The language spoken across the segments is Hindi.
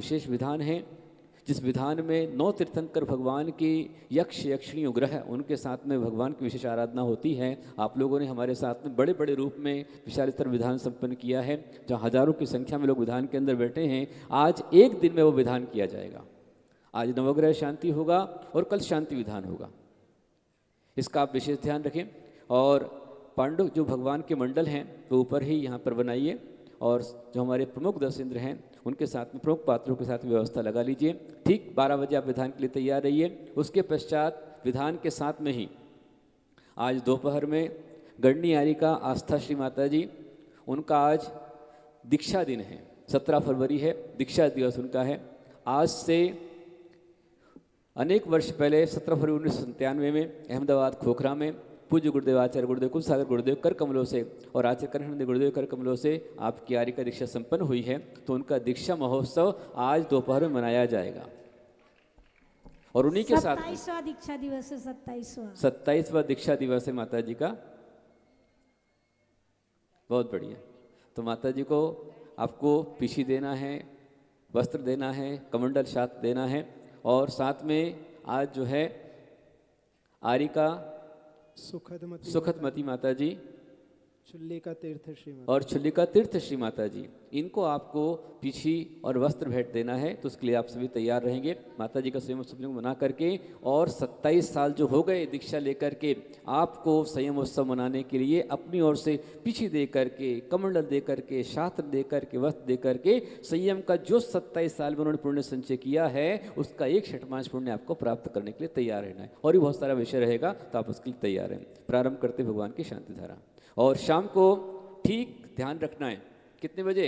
विशेष विधान है, जिस विधान में 9 तीर्थंकर भगवान की यक्ष यक्षिणी ग्रह उनके साथ में भगवान की विशेष आराधना होती है। आप लोगों ने हमारे साथ में बड़े बड़े रूप में विशाल स्तर विधान संपन्न किया है, जहाँ हजारों की संख्या में लोग विधान के अंदर बैठे हैं। आज एक दिन में वो विधान किया जाएगा। आज नवग्रह शांति होगा और कल शांति विधान होगा, इसका आप विशेष ध्यान रखें। और पांडव जो भगवान के मंडल हैं वो ऊपर ही यहाँ पर बनाइए, और जो हमारे प्रमुख 10 इंद्र हैं उनके साथ में प्रमुख पात्रों के साथ व्यवस्था लगा लीजिए। ठीक 12 बजे आप विधान के लिए तैयार रहिए। उसके पश्चात विधान के साथ में ही आज दोपहर में गढ़नी यारी का आस्था श्री माता जी, उनका आज दीक्षा दिन है। 17 फरवरी है, दीक्षा दिवस उनका है। आज से अनेक वर्ष पहले 17 फरवरी 1997 में अहमदाबाद खोखरा में पूज्य गुरुदेव आचार्य गुरुदेव कुलसागर गुरुदेव कर कमलों से और आचार्य करण गुरुदेव कर कमलों से आपकी आर्य का दीक्षा संपन्न हुई है, तो उनका दीक्षा महोत्सव आज दोपहर में मनाया जाएगा। और उन्हीं के साथ 27वां दीक्षा दिवस है। 27वां दीक्षा दिवस है माता जी का। बहुत बढ़िया। तो माता जी को आपको पीछी देना है, वस्त्र देना है, कमंडल शात देना है, और साथ में आज जो है आर्य का सुखदमती माता जी, चुल्लिका तीर्थ श्री और चुल्लिका तीर्थ श्री माता जी, इनको आपको पीछी और वस्त्र भेंट देना है। तो उसके लिए आप सभी तैयार रहेंगे। माता जी का संयम उत्सव को मना करके, और 27 साल जो हो गए दीक्षा लेकर के, आपको संयम उत्सव मनाने के लिए अपनी ओर से पीछी दे करके, कमंडल दे करके, शास्त्र दे करके, वस्त्र दे करके, संयम का जो 27 साल में उन्होंने पुण्य संचय किया है उसका 1/6 पुण्य आपको प्राप्त करने के लिए तैयार रहना है। और भी बहुत सारा विषय रहेगा, तो आप उसके लिए तैयार हैं। प्रारंभ करते भगवान की शांति धारा। और शाम को ठीक ध्यान रखना है, कितने बजे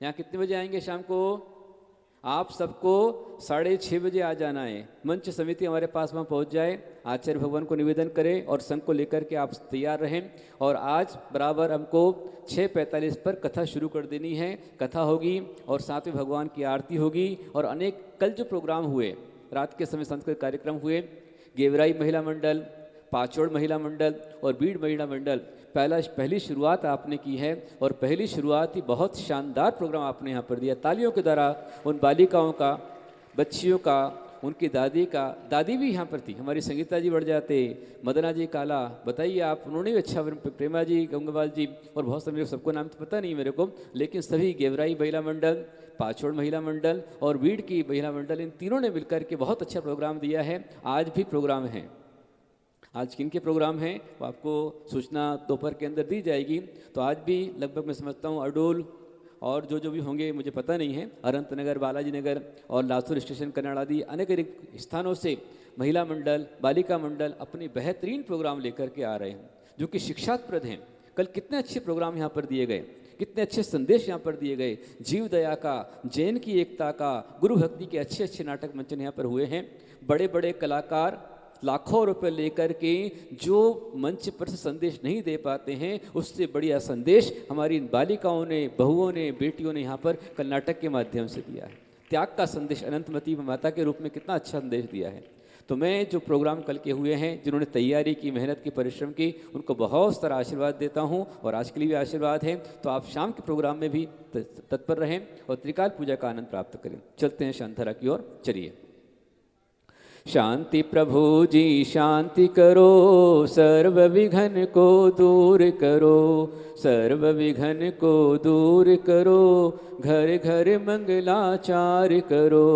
यहाँ कितने बजे आएंगे शाम को? आप सबको 6:30 बजे आ जाना है। मंच समिति हमारे पास वहाँ पहुँच जाए, आचार्य भगवान को निवेदन करें और संघ को लेकर के आप तैयार रहें। और आज बराबर हमको 6:45 पर कथा शुरू कर देनी है। कथा होगी और साथ में भगवान की आरती होगी। और अनेक कल जो प्रोग्राम हुए, रात के समय सांस्कृतिक कार्यक्रम हुए, गेवराई महिला मंडल, पाचोड़ महिला मंडल और बीड़ महिला मंडल, पहली शुरुआत आपने की है। और पहली शुरुआत ही बहुत शानदार प्रोग्राम आपने यहाँ पर दिया। तालियों के द्वारा उन बालिकाओं का, बच्चियों का, उनकी दादी का, दादी भी यहाँ पर थी, हमारी संगीता जी बढ़ जाते, मदना जी काला, बताइए आप, उन्होंने भी अच्छा, प्रेमा जी, गंगवाल जी और बहुत सारे, सबको नाम तो पता नहीं मेरे को, लेकिन सभी गेवराई महिला मंडल, पाचोड़ महिला मंडल और बीड़ की महिला मंडल, इन तीनों ने मिलकर के बहुत अच्छा प्रोग्राम दिया है। आज भी प्रोग्राम है। आज किन के प्रोग्राम हैं वो आपको सूचना दोपहर के अंदर दी जाएगी। तो आज भी लगभग मैं समझता हूँ अडोल और जो भी होंगे मुझे पता नहीं है, अनंत नगर, बालाजी नगर और लातूर स्टेशन, कन्नड़ आदि अनेक स्थानों से महिला मंडल, बालिका मंडल अपनी बेहतरीन प्रोग्राम लेकर के आ रहे हैं, जो कि शिक्षाप्रद हैं। कल कितने अच्छे प्रोग्राम यहाँ पर दिए गए, कितने अच्छे संदेश यहाँ पर दिए गए। जीव दया का, जैन की एकता का, गुरु भक्ति के अच्छे अच्छे नाटक मंचन यहाँ पर हुए हैं। बड़े बड़े कलाकार लाखों रुपए लेकर के जो मंच पर से संदेश नहीं दे पाते हैं, उससे बढ़िया संदेश हमारी बालिकाओं ने, बहुओं ने, बेटियों ने यहाँ पर कल नाटक के माध्यम से दिया है। त्याग का संदेश अनंतमती माता के रूप में कितना अच्छा संदेश दिया है। तो मैं जो प्रोग्राम कल के हुए हैं, जिन्होंने तैयारी की, मेहनत की, परिश्रम की, उनको बहुत सारा आशीर्वाद देता हूँ। और आज के लिए भी आशीर्वाद है। तो आप शाम के प्रोग्राम में भी तत्पर रहें और त्रिकाल पूजा का आनंद प्राप्त करें। चलते हैं शांतरा की ओर, चलिए। शांति प्रभु जी शांति करो, सर्व विघ्न को दूर करो, सर्व विघ्न को दूर करो, घर घर मंगलाचार करो।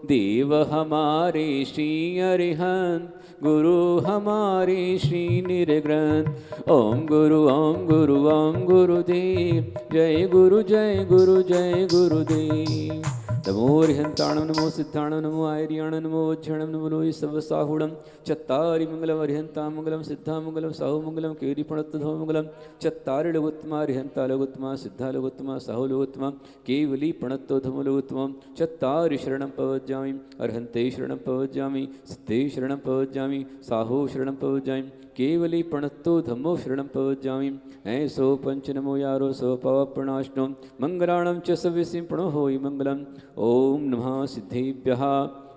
देव हमारे श्री अरिहंत, गुरु हमारे श्री निर्ग्रंथ। ओम गुरु ओम गुरु ओम गुरुदेव, जय गुरु जय गुरु जय गुरुदेव। नमो अरिहंताणं नमो सिद्धाणं नमो आयर्याणं नमो वज्रणं नमो लोहि सर्वसाहुणं। चत्तारि मंगलम अरिहंता मंगलम सिद्धा मंगलम साहु मंगलम केरी प्रणतधो मंगलम। चत्तारि लघुत्तमा अरिहंता लघुत्तमा सिद्धा लघुत्तमा साहु लघुत्तमा केवली प्रणतोधम लघुत्तमं। चत्तारि शरणं प्रवज्जामि, अरिहन्ते शरणं प्रवज्जामि, सिद्धे शरणं प्रवज्जामि, साहु शरणं प्रवज्जामि, केवली प्रणतो धम्मो शरणं प्रवज्जामि। ऐसो पंच नमो यारो सो पवप्रणाश्नो, मंगलाणं च सविसिं प्रणो होयि मंगलम्। ओम नमः सिद्धिभ्यः,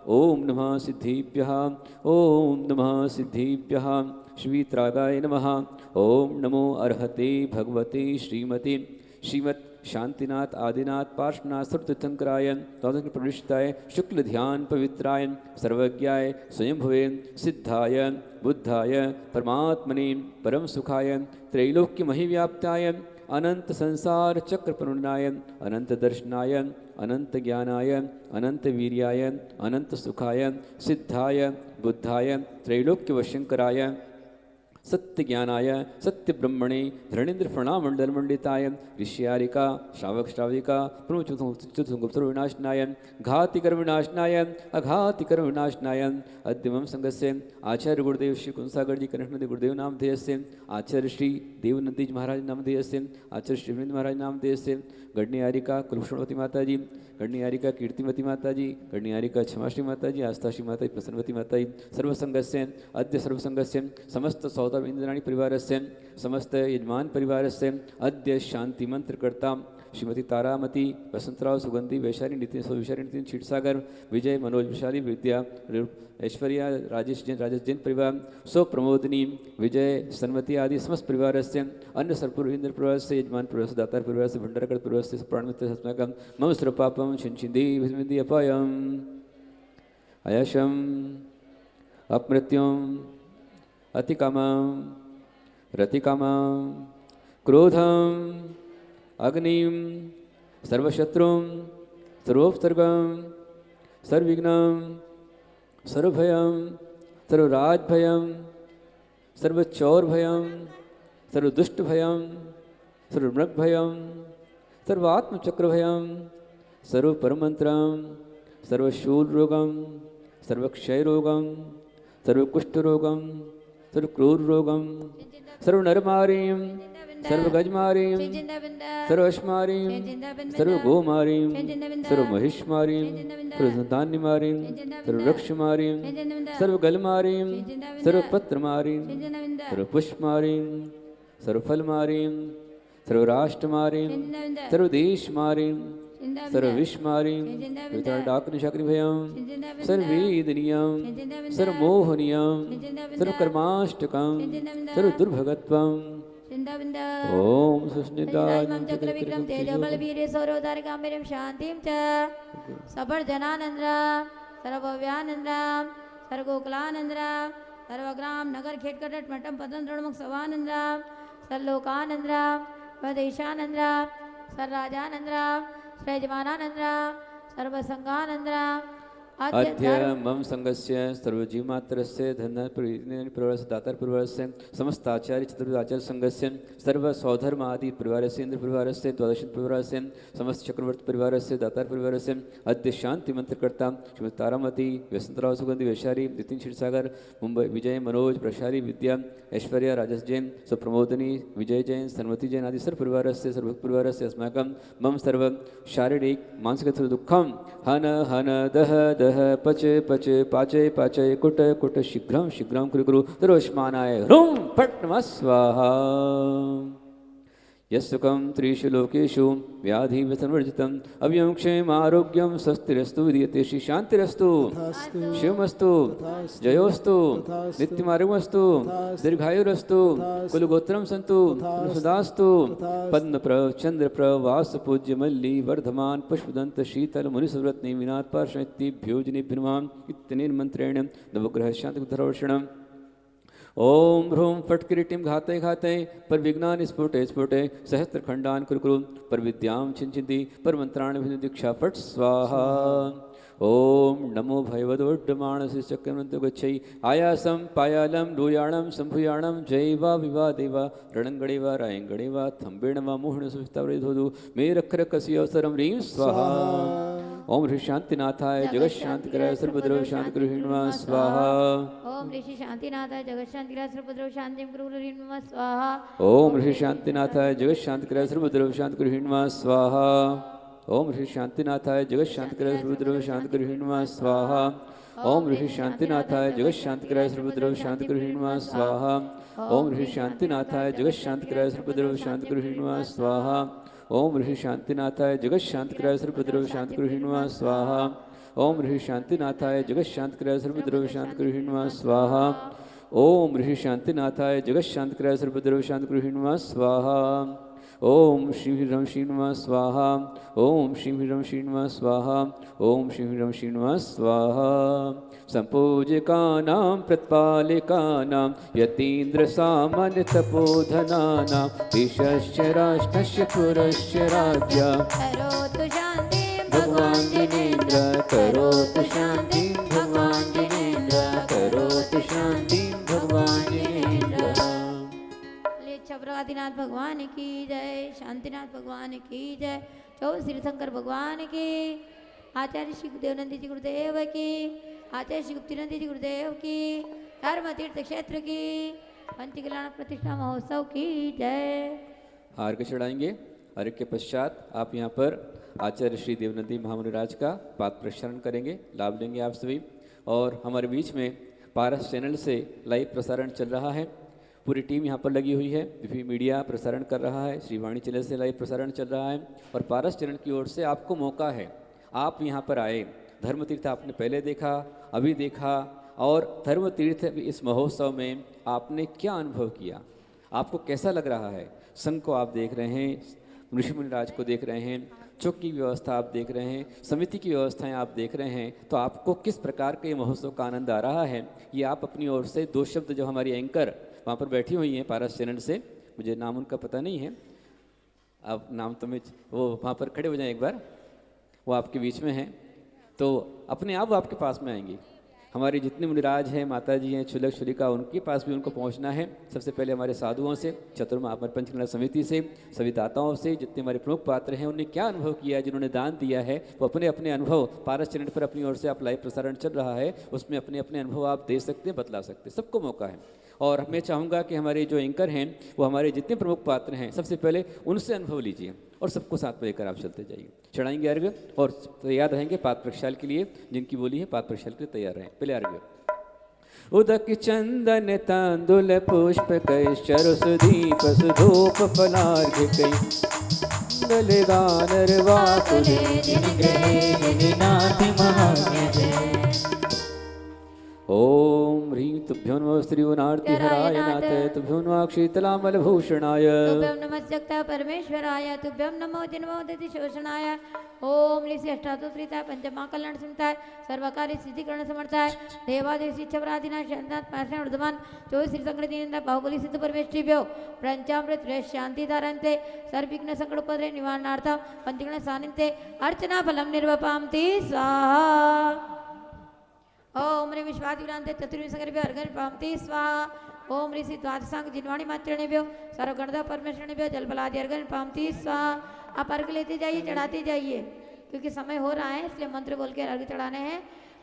ओम नमः सिद्धिभ्यः, ओम नमः सिद्धिभ्यः। श्रीत्रागाय नमः। ओम नमो अर्हते भगवते श्रीमते श्रीमत् शांतिनाथ आदिनाथ पार्श्वनाथ सर्वतीर्थंकराय तदंक प्रविष्टाय शुक्ल ध्यान पवित्राय सर्वज्ञाय स्वयंभुवे सिद्धाय बुद्धाय परमात्मने परम सुखाय त्रैलोक्य महिव्याप्ताय अनंत संसार चक्र प्रणाय अनंत दर्शनाय अनंत ज्ञानाय अनंत वीर्याय अनंत सुखाय सिद्धाय बुद्धाय त्रैलोक्य वशंकराय सत्य ज्ञानाय सत्य ब्रह्मणे धरणेन्द्र प्रणामंडल मंडिताय ऋष्यारिका श्रावक श्राविका प्रमुचुतुंगुप्तर विनाशनाय घातिकर विनाशनाय अघातिकर विनाशनाय अद्यमम संघस्य आचार्य गुरुदेव श्री कुंसागर जी कनिष्ठ गुरुदेव नामधेयस्य आचार्य श्री देवनंदी महाराज नामधेयस्य आचार्य श्री वृंद महाराज नामधेयस्य गणनियारिका कुलभूषणवती माता जी गणनियारिका कीर्तिमती माता जी गणनियारिका क्षमाश्री माता जी आस्थाश्री माता जी प्रसन्नवती माता जी सर्वसंघस्य अद्य सर्वसंघस्य समस्त सौदा इंद्राणी परिवारस्य समस्त यजमान परिवारस्य अद्य शांति मंत्रकर्ता श्रीमती तारामती वसंतराव सुगंधी वैशाली नितिन विशाली नितिन क्षीरसागर विजय मनोज विशाली विद्या ऐश्वर्या राजेश जैन परिवार सो प्रमोदिनी विजय सन्मति आदि समस्त परिवार से अन्य सर्पूर इंद्र परिवार से यजमान परिवार से दातार परिवार से भंडारकर परिवार से प्राणमित्र अस्माकं मम सर्वपापं छिन्चिन्दी विस्मृति अपायम् अयशम् अपमृत्युम् अतिकामं रतिकामं क्रोधम् अग्निं सर्वशत्रुं सर्वोपसर्गं सर्वविघ्नं सर्वभयं सर्वराजभयं सर्वचौरभयं सर्वदुष्टभयं सर्वमृगभयं सर्वात्मचक्रभयं सर्वपरमंत्रं सर्वशूलरोगं सर्वक्षयरोगं सर्वकुष्ठरोगं सर्वक्रूररोगं सर्वनरमारीं सर्वगजमारीं सर्वश्मारीं सर्वगोमारीं सर्वमहिष्मारीं सर्वसंतान्यमारीं सर्ववृक्षमारीं सर्वगलमारीं सर्वपत्रमारीं सर्वपुष्पमारीं सर्वफलमारीं सर्वराष्ट्रमारीं सर्वदेशमारीं सर्वविश्वमारीं सर्वडाक्निशाक्निभयं सर्ववेदनीयं सर्वमोहनीयं सर्वकर्माष्टकं सर्वदुर्भगत्वं ओम सुस्निदाय चक्रविक्रम तेजबलवीर्य सौरोधारिकाम्बरं शांतिं च सपर्जनानंदराम सर्वव्यानंदराम सर्वगोकुलानंदराम सर्वग्राम नगर खेटकटट मठम पतन रणमुख सवानंदराम सर्वलोकानंदराम स्वदेशानंदराम सर्वराजानंदराम श्रेयजमानानंदराम सर्वसंगानंदराम अद्य मम संघस्य सर्वजीवमात्रस्य धन्यप्रवर्स्य दातार परिवारस्य समस्त आचार्य चतुर्विध आचार्य संघस्य सर्व सौधर्म आदि परिवारस्य इंद्र परिवारस्य द्वादश परिवारस्य समस्त चक्रवर्ती परिवारस्य दातार परिवारस्य अद्य शांति मंत्रकर्ता श्रीमती तारामती वसंतराव सुगंधी वैशाली नितिन क्षीरसागर मुंबई विजय मनोज प्रशाली विद्या ऐश्वर्या राजेश जैन सुप्रमोदिनी विजय जैन सन्मति जैन आदि सर्व परिवारस्य सर्व परिवारस्य अस्माकं मम सर्व शारीरिक मानसिक दुःखं हन हन दह दह पच पच पाचय पाचय कुट कुट शीघ्रं शीघ्रं कुरु कुरु तरोष्मानाय ह्रूं फट् नमः स्वाहा यस्सुखं त्रिषु लोकेषु व्याधि व्यसनवर्जितम् अव्यं क्षेम आरोग्यं स्वस्तिरस्तु विधीयते श्री शांतिरस्तु शिवमस्तु जयोस्तु नित्यमार्गमस्तु दीर्घायुरस्तु कुलगोत्रं सन्तु सदास्तु पद्मप्र चंद्रप्र वास पूज्य मल्ली वर्धमान पुष्पदंत शीतल मुनिसुव्रत निविनाथ पार्षणिभ्यो जनेभ्यो नमः इत्यनेन नवग्रह शांतिधर्षणम् ओम ह्रूं फट् किरीटिं घातय घातय पर विज्ञान स्फुटे स्फुटे सहस्त्र खंडान कुरु पर विद्यां छिंचिंदी पर मंत्राण दीक्षा फट् स्वाहा ओम नमो भयवदोड्डमानस्य चक्रमन्तो गच्छै आयासं पायालं लूयाणं संभूयाणं जैवा विवादेवा रणङ्गणेवा रायङ्गणेवा थम्बेण वा मोहन सुविस्तावृधोदु मे रखरकस्य अवसरं ह्रीं स्वाहा ओम ऋषि शांतिनाथाय जगत शांतिकराय सर्वद्रव शांतिगृहिण्वा स्वाहा ओम ऋषि शांतिनाथाय जगत शांतिकराय सर्वद्रव शांतिं गृहिण्वा स्वाहा ओम ऋषि शांतिनाथाय जगत शांतिकराय सर्वद्रव शांतिगृहिण्वा स्वाहा ओम ऋषि शांतिनाथाय जगत शांतिकराय सर्वद्रव शांतिगृहिण्वा स्वाहा ओम ऋषि शांतिनाथाय जगत शांतिकराय सर्वद्रव शांतिगृहिण्वा स्वाहा ओम ऋषि शांतिनाथाय जगत शांतिकराय सर्वद्रव शांतिगृहिण्वा स्वाहा ओम ऋषि शांतिनाथाय जगत शांतिकराय सर्वद्रव शांतिगृहिण्वा स्वाहा ओम ऋषि शांतिनाथाय जगत शांतिकराय सर्वद्रव शांतिगृहिण्वा स्वाहा ओम ऋषि शांतिनाथाय जगत शांतिकराय सर्वद्रव शांतिगृहिण्वा स्वाहा ओम श्री ह्रीं श्री नमः स्वाहा। ओम श्री ह्रीं श्री नमः स्वाहा। ओम श्री ह्रीं श्री नमः स्वाहा। संपूजकानां प्रतिपालिकानां यतीन्द्र सामान्य तपोधनानां ईशस्य राष्ट्रस्य पुरस्य राज्ञा करोतु शांति भगवान जिनेन्द्र करोतु शांति भगवान जिनेन्द्र करोतु शांति भगवान जिनेन्द्र। छब्रवादीनाथ भगवान की जय, शांतिनाथ भगवान की जय, चौबीस श्री शंकर भगवान की, आचार्य श्री देवनंदी जी गुरुदेव की, आचार्य श्री गुप्तिनंदी जी गुरुदेव की, धर्म तीर्थ क्षेत्र की, पंचकल्याण प्रतिष्ठा महोत्सव की जय। अर्घ्य चढ़ाएंगे। अर्घ्य के पश्चात आप यहाँ पर आचार्य श्री देवनंदी महामुनिराज का पाद प्रक्षालन करेंगे, लाभ लेंगे आप सभी। और हमारे बीच में पारस चैनल से लाइव प्रसारण चल रहा है, पूरी टीम यहाँ पर लगी हुई है, विभी मीडिया प्रसारण कर रहा है, श्रीवाणी चैनल से लाइव प्रसारण चल रहा है और पारस चैनल की ओर से आपको मौका है, आप यहाँ पर आए। धर्म तीर्थ आपने पहले देखा, अभी देखा, और धर्म तीर्थ इस महोत्सव में आपने क्या अनुभव किया, आपको कैसा लग रहा है। संघ को आप देख रहे हैं, ऋषि मुनिराज को देख रहे हैं, चौक की व्यवस्था आप देख रहे हैं, समिति की व्यवस्थाएं आप देख रहे हैं, तो आपको किस प्रकार के महोत्सव का आनंद आ रहा है, ये आप अपनी ओर से दो शब्द जो हमारी एंकर वहाँ पर बैठी हुई हैं पारस चैनल से, मुझे नाम उनका पता नहीं है, आप नाम तो मैं वो वहाँ पर खड़े हो जाएं एक बार, वो आपके बीच में हैं, तो अपने आप वो आपके पास में आएंगी। हमारे जितने मुनिराज हैं, माता जी हैं, छुलक छुलिका, उनके पास भी उनको पहुंचना है। सबसे पहले हमारे साधुओं से, चतुर्मा हमारे पंचकल्याण समिति से, सभी दाताओं से, जितने हमारे प्रमुख पात्र हैं, उन्हें क्या अनुभव किया है, जिन्होंने दान दिया है, वो अपने अपने अनुभव पारस चैनल पर अपनी ओर से आप लाइव प्रसारण चल रहा है, उसमें अपने अपने अनुभव आप दे सकते हैं, बतला सकते हैं, सबको मौका है। और मैं चाहूँगा कि हमारे जो एंकर हैं वो हमारे जितने प्रमुख पात्र हैं, सबसे पहले उनसे अनुभव लीजिए और सबको साथ में लेकर आप चलते जाइए। चढ़ाएंगे अर्घ्य और तैयार रहेंगे पाद प्रक्षाल के लिए, जिनकी बोली है पाद प्रक्षाल के लिए तैयार रहें। पहले अर्घ्य। उदक चंदन तांदुल पुष्प कई चरुसुदीप सुधूप फलार्घ्य कई गलगानर वाकुले नाथ महाज्ञ जय। ओम ह्रीं तुभ्यो नमः श्रीवनार्ति हराय नाथ तुभ्यो नमः शीतलामलभूषणाय तुभ्यं नमस्जगता परमेश्वराय तुभ्यं नमो जन्मोदति शोषणाय ओम ऋषि अष्टादशरिताय पंचमा कल्याण सिंताय सर्वकार्य सिद्धिकरण समर्थाय देवादेव छबरादिना शांतात् पाषाण वर्धमान चौबीस श्री संकट दीनता बाहुबली सिद्ध परमेश्वरीभ्यो पंचामृत शांति धारन्ते सर्वविघ्न संकटोपद्रव निवारणार्थं पंचगण सानिध्ये अर्चना फलं निर्वपामति स्वाहा। ओम ह्रीं विश्वादिव्रांते चतुर्विंशतिभ्यो अर्घ्यं पामति स्वाहा। ओम ऋषि द्वादशांग जिन्वाणी मात्रेभ्यो सर्वगणदा परमेश्वरेभ्यो जलबलादि अर्घ्यं पामति स्वाहा। आप अर्घ लेते जाइए, चढ़ाते जाइए, क्योंकि समय हो रहा है, इसलिए मंत्र बोल के अर्घ चढ़ाने हैं।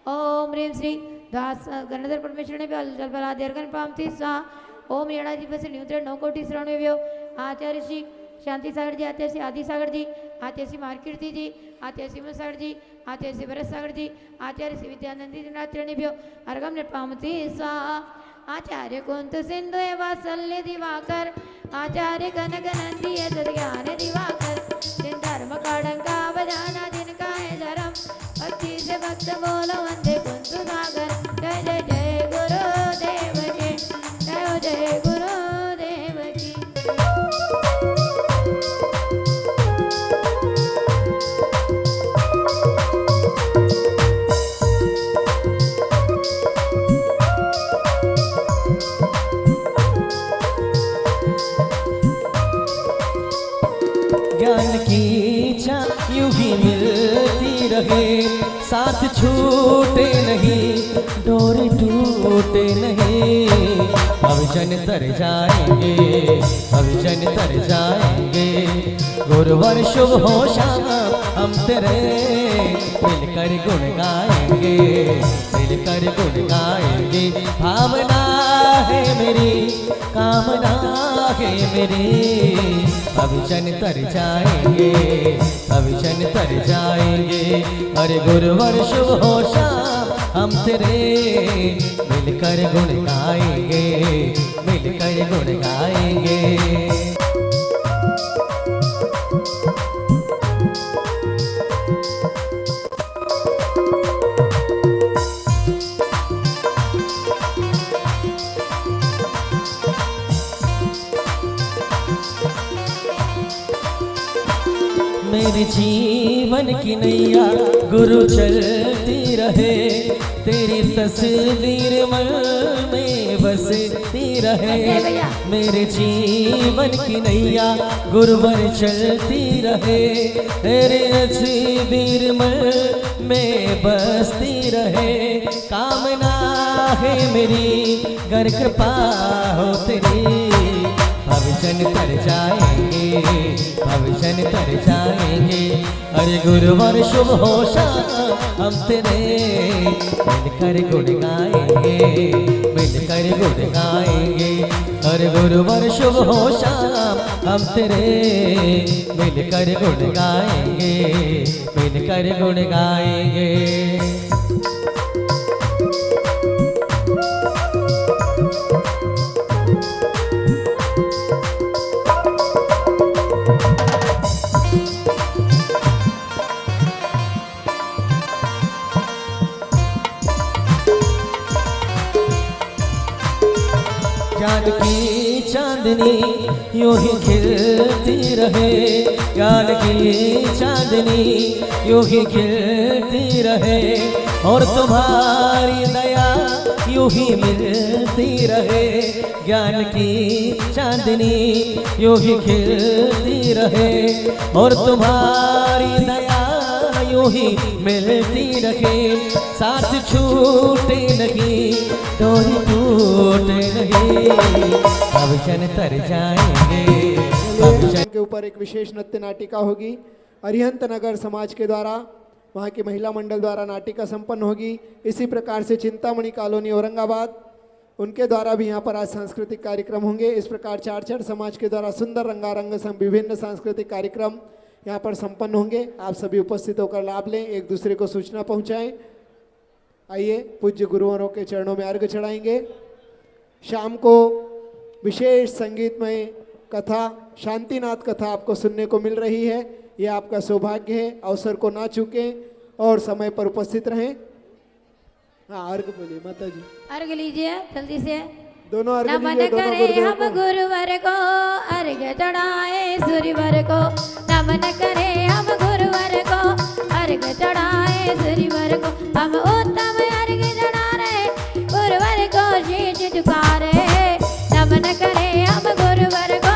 ओम ह्रीं श्री गणधर परमेश्वरेभ्यो जलबलादि अर्घ्यं पामति स्वाहा। ओम येणाधिपस्य न्यूत्र 9 कोटि श्रवणेभ्यो आचार्य श्री शांति सागर जी, आचार्य श्री आदि सागर जी, आचार्य श्री मारकीर्ति जी, आचार्य श्री सागर जी, आचार्य श्री भरत सागर जी, आचार्य श्री विद्यानंदी नात्रणेभ्यो अर्घं पामति स्वाहा। आचार्य कुंत सिंधु वात्सल्य दिवाकर आचार्य कनक नंदी ज्ञान दिवाकर जिन धर्म काड़ंका बजाना जिनका है धर्म भक्ति से भक्त बोलो वंदे कुंत सागर। जय जय जय गुरुदेव की जय जय गुरुदेव की। ज्ञान की इच्छा यूं ही मिलती रहे, साथ छूटे नहीं, डोर टूटे नहीं। अविजन तर जाएंगे, अविजन तर जाएंगे, गुरुवर शुभ हो श्याम हम तेरे मिलकर गुण गाएंगे, मिलकर गुण गाएंगे। भावना है मेरी, कामना है मेरी, अविजन तर जाएंगे, अविजन तर जाएंगे। अरे गुरुवर शुभ हो श्याम हम तेरे मिलकर गुण गाएंगे, मिलकर गुण गाएंगे। मेरे जीवन की नैया गुरु चलती रहे, तेरी तस्वीर मन में बसती रहे। मेरे जीवन की नैया गुरुवर चलती रहे, तेरे तस्वीर मन में बसती रहे। कामना है मेरी गर कृपा हो तेरी, भविष्य तर जाएंगे, भविष्य तर जाएंगे। अरे गुरुवर शुभ हो शाम हम तेरे मिलकर गुण गाएंगे, मिलकर गुण गाएंगे। अरे गुरुवर शुभ हो शाम हम तेरे मिलकर गुण गाएंगे, मिलकर गुण गाएंगे। ज्ञान की चांदनी यूं ही खिलती रहे, ज्ञान की चांदनी यूं ही खिलती रहे। और तुम्हारी दया यूं ही मिलती रहे, ज्ञान की चांदनी यूं ही खिलती रहे। और तुम्हारी दया यूं ही मिलती रहे, साथ छूटे नहीं, डोरी टूटे नहीं, भविष्य तर जाएंगे, भविष्य के ऊपर एक विशेष नृत्य नाटिका होगी। अरिहंत नगर समाज के द्वारा, वहाँ की महिला मंडल द्वारा नाटिका संपन्न होगी। इसी प्रकार से चिंतामणि कॉलोनी औरंगाबाद, उनके द्वारा भी यहाँ पर आज सांस्कृतिक कार्यक्रम होंगे। इस प्रकार चारचड़ समाज के द्वारा सुंदर रंगारंग विभिन्न सांस्कृतिक कार्यक्रम यहाँ पर संपन्न होंगे। आप सभी उपस्थित होकर लाभ लें, एक दूसरे को सूचना पहुँचाएं। आइए पूज्य गुरुवरों के चरणों में अर्घ्य चढ़ाएंगे। शाम को विशेष संगीतमय कथा, शांतिनाथ कथा आपको सुनने को मिल रही है। ये आपका सौभाग्य है, अवसर को ना चूकें और समय पर उपस्थित रहें। हाँ, अर्घ बोलिए माता जी। अर्घ लीजिए जल्दी से। दोनों अर्घ नमन लीजिए, दोनों करे गुरुदेव हम को। गुरुवर को, अर्घ चढ़ाए सूर्यवर को। नमन करे हम गुरुवर को, अर्घ चढ़ाए सूर्यवर को। हम उत्तम अर्घ चढ़ा रहे, गुरुवर को शीश झुका रहे। नमन करे हम गुरुवर को,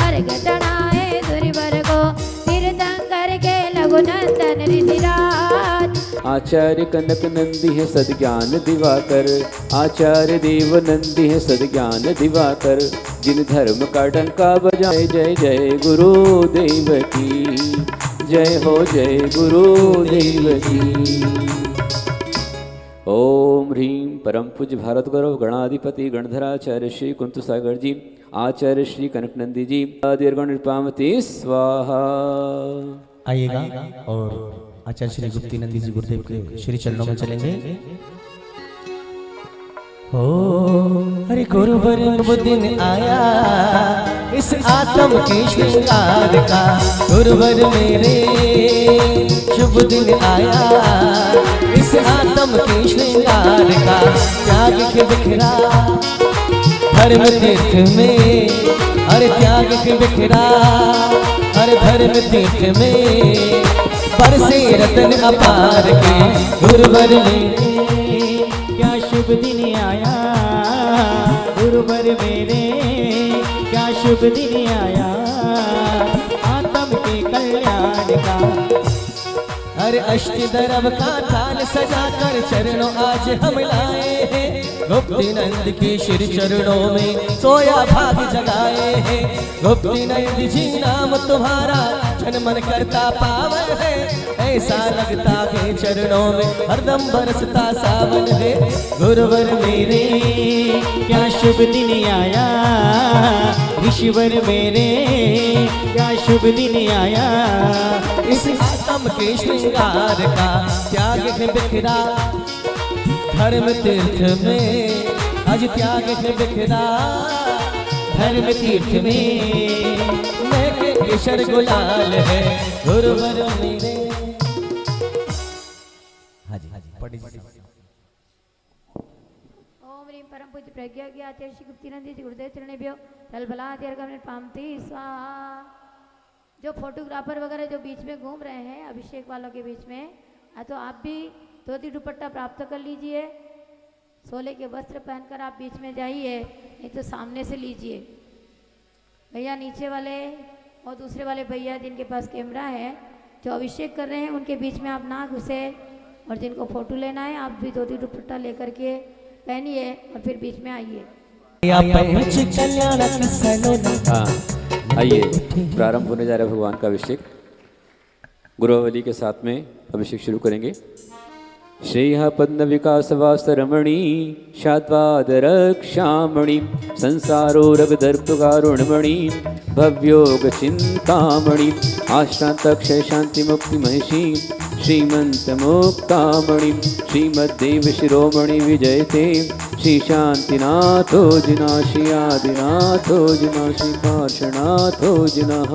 अर्घ चढ़ाए सूर्यवर को। तीर्थंकर के लघुनंदन ऋषिराज, आचार्य कनक नंदी है सद्ज्ञान दिवाकर, आचार्य देव नंदी है सद्ज्ञान दिवाकर। जिन धर्म का डंका बजाए, जय जय गुरुदेव की, जय हो जय गुरुदेव की। ओम ह्रीं परम पूज्य भारत गौरव गणाधिपति गणधराचार्य श्री कुंत सागर जी, आचार्य श्री कनक नंदी जी, दीर्घ निपामती स्वाहा। आइएगा और आचार्य श्री गुप्ती नंदी जी गुरुदेव के श्री चरणों में चलेंगे। हो हरे गुरुवर वो दिन आया, इस आत्म के श्रृंगार का। गुरुवर मेरे शुभ दिन आया, इस आत्म के श्रृंगार का। त्याग के बिखरा धर्म तीर्थ में, हर त्याग के बिखरा हर धर्म तीर्थ में। बरसे रतन अपार के गुरुवर मेरे, क्या शुभ दिन आया। गुरुवर मेरे क्या शुभ दिन आया, आत्म के कल्याण का। हर अष्टदरव का थाल सजाकर चरणों आज हम लाए हैं। गुप्ती नंद के श्री चरणों में सोया भाग जगाए हैं। गुप्ती नंद जी नाम तुम्हारा जन मन करता पावन है। ऐसा लगता के चरणों में हरदम बरसता सावन है। गुरुवर मेरे क्या शुभ दिन आया। ऋषिवर मेरे क्या शुभ दिन आया। इस आत्म के श्रृंगार का त्याग है बिखरा धर्म तीर्थ में। आज त्याग है बिखरा धर्म तीर्थ में। मैं के केशर गुलाल है गुरुवर मेरे। हाजी हाजी ओम ह्रीं परम पूज्य प्रज्ञा की आचार्य श्री गुप्ती नंदी जी गुरुदेव चरणेभ्यो तलबला दीर्घ पामती स्वाहा। जो फोटोग्राफर वगैरह जो बीच में घूम रहे हैं अभिषेक वालों के बीच में, तो आप भी धोती दुपट्टा प्राप्त कर लीजिए। सोले के वस्त्र पहनकर आप बीच में जाइए, नहीं तो सामने से लीजिए। भैया नीचे वाले और दूसरे वाले भैया जिनके पास कैमरा है जो अभिषेक कर रहे हैं उनके बीच में आप ना घुसे, और जिनको फोटो लेना है आप भी धोती दुपट्टा लेकर के पहनिए और फिर बीच में आइए। हाँ, आइए प्रारंभ होने जा रहा है भगवान का अभिषेक। गुरुवावली के साथ में अभिषेक शुरू करेंगे। श्रेय पद्म विकास वासरमणि शाद्वादरक्षामणि संसारो रगदर्पकारुणमणि भव्योग चिंतामणि आश्रांत अक्षय शांति मुक्ति महिषी श्रीमंत मुक्तामणि श्रीमद्देव शिरोमणि विजयते श्री शांतिनाथो जिना श्री आदिनाथो जिना श्री पार्श्वनाथो जिनः।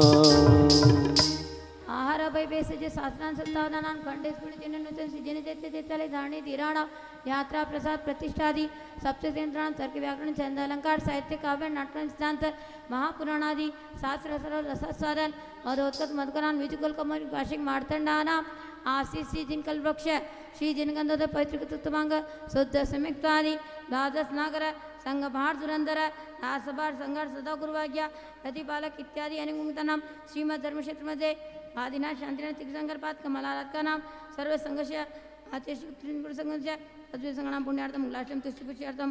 आहार वैभेस जे शास्त्रान सत्तावधानान खंडे स्फुट जिन नुचन सिजन जेते जेतले धारणी धीराणा यात्रा प्रसाद प्रतिष्ठादि सप्त सेंद्राण तर्क व्याकरण छंद अलंकार साहित्य काव्य नाटक सिद्धांत महापुराणादि शास्त्र रसास्वादन मधोत्कट मधुकरान विजुकल कमल वार्षिक मार्तंडाना आशीष श्री जिनकल वृक्ष श्री जिनगंधोदय पवित्र तुमांग शुद्ध समिक्तादि द्वादश नागर संघ भार सुरंदर रासभार संघर्ष सदा गुरुवाज्ञा प्रतिपालक इत्यादि अनुगुणितानाम श्रीमद धर्मक्षेत्र मध्ये आदिनाथ शांतिनाथ तीर्थंकरपाद कमलारात का नाम सर्व संघर्ष अतिशय संघर्ष तद्वे संगणाम पुण्यार्थम मंगलाष्टम तुष्टिपुष्यार्थम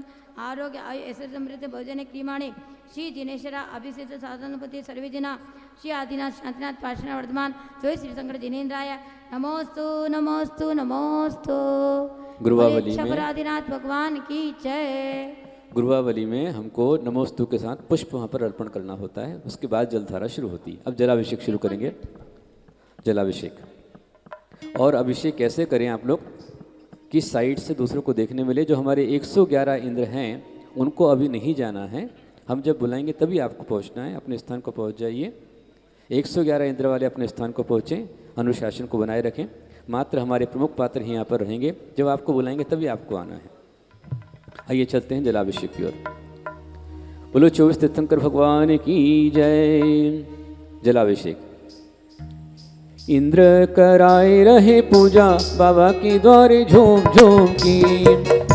आरोग्य आयु ऐश्वर्य समृद्ध भोजन क्रीमाणे श्री दिनेश्वरा अभिषेक साधनपति सर्वेजना श्री आदिनाथ शांतिनाथ पार्श्वनाथ वर्धमान जय श्री शंकर जिनेन्द्राय नमोस्तु नमोस्तु नमोस्तु। गुरुवावली में आदिनाथ भगवान की जय। गुरुवावली में हमको नमोस्तु के साथ पुष्प वहाँ पर अर्पण करना होता है, उसके बाद जलधारा शुरू होती है। अब जलाभिषेक शुरू करेंगे। जलाभिषेक और अभिषेक कैसे करें आप लोग कि साइड से दूसरों को देखने मिले। जो हमारे 111 इंद्र हैं उनको अभी नहीं जाना है, हम जब बुलाएंगे तभी आपको पहुंचना है। अपने स्थान को पहुंच जाइए। 111 इंद्र वाले अपने स्थान को पहुँचें, अनुशासन को बनाए रखें। मात्र हमारे प्रमुख पात्र ही यहाँ पर रहेंगे, जब आपको बुलाएंगे तभी आपको आना है। आइए चलते हैं जलाभिषेक की ओर। बोलो 24 तीर्थंकर भगवान की जय। जलाभिषेक। इंद्र कराए रहे पूजा बाबा की द्वारे झूम झूम की।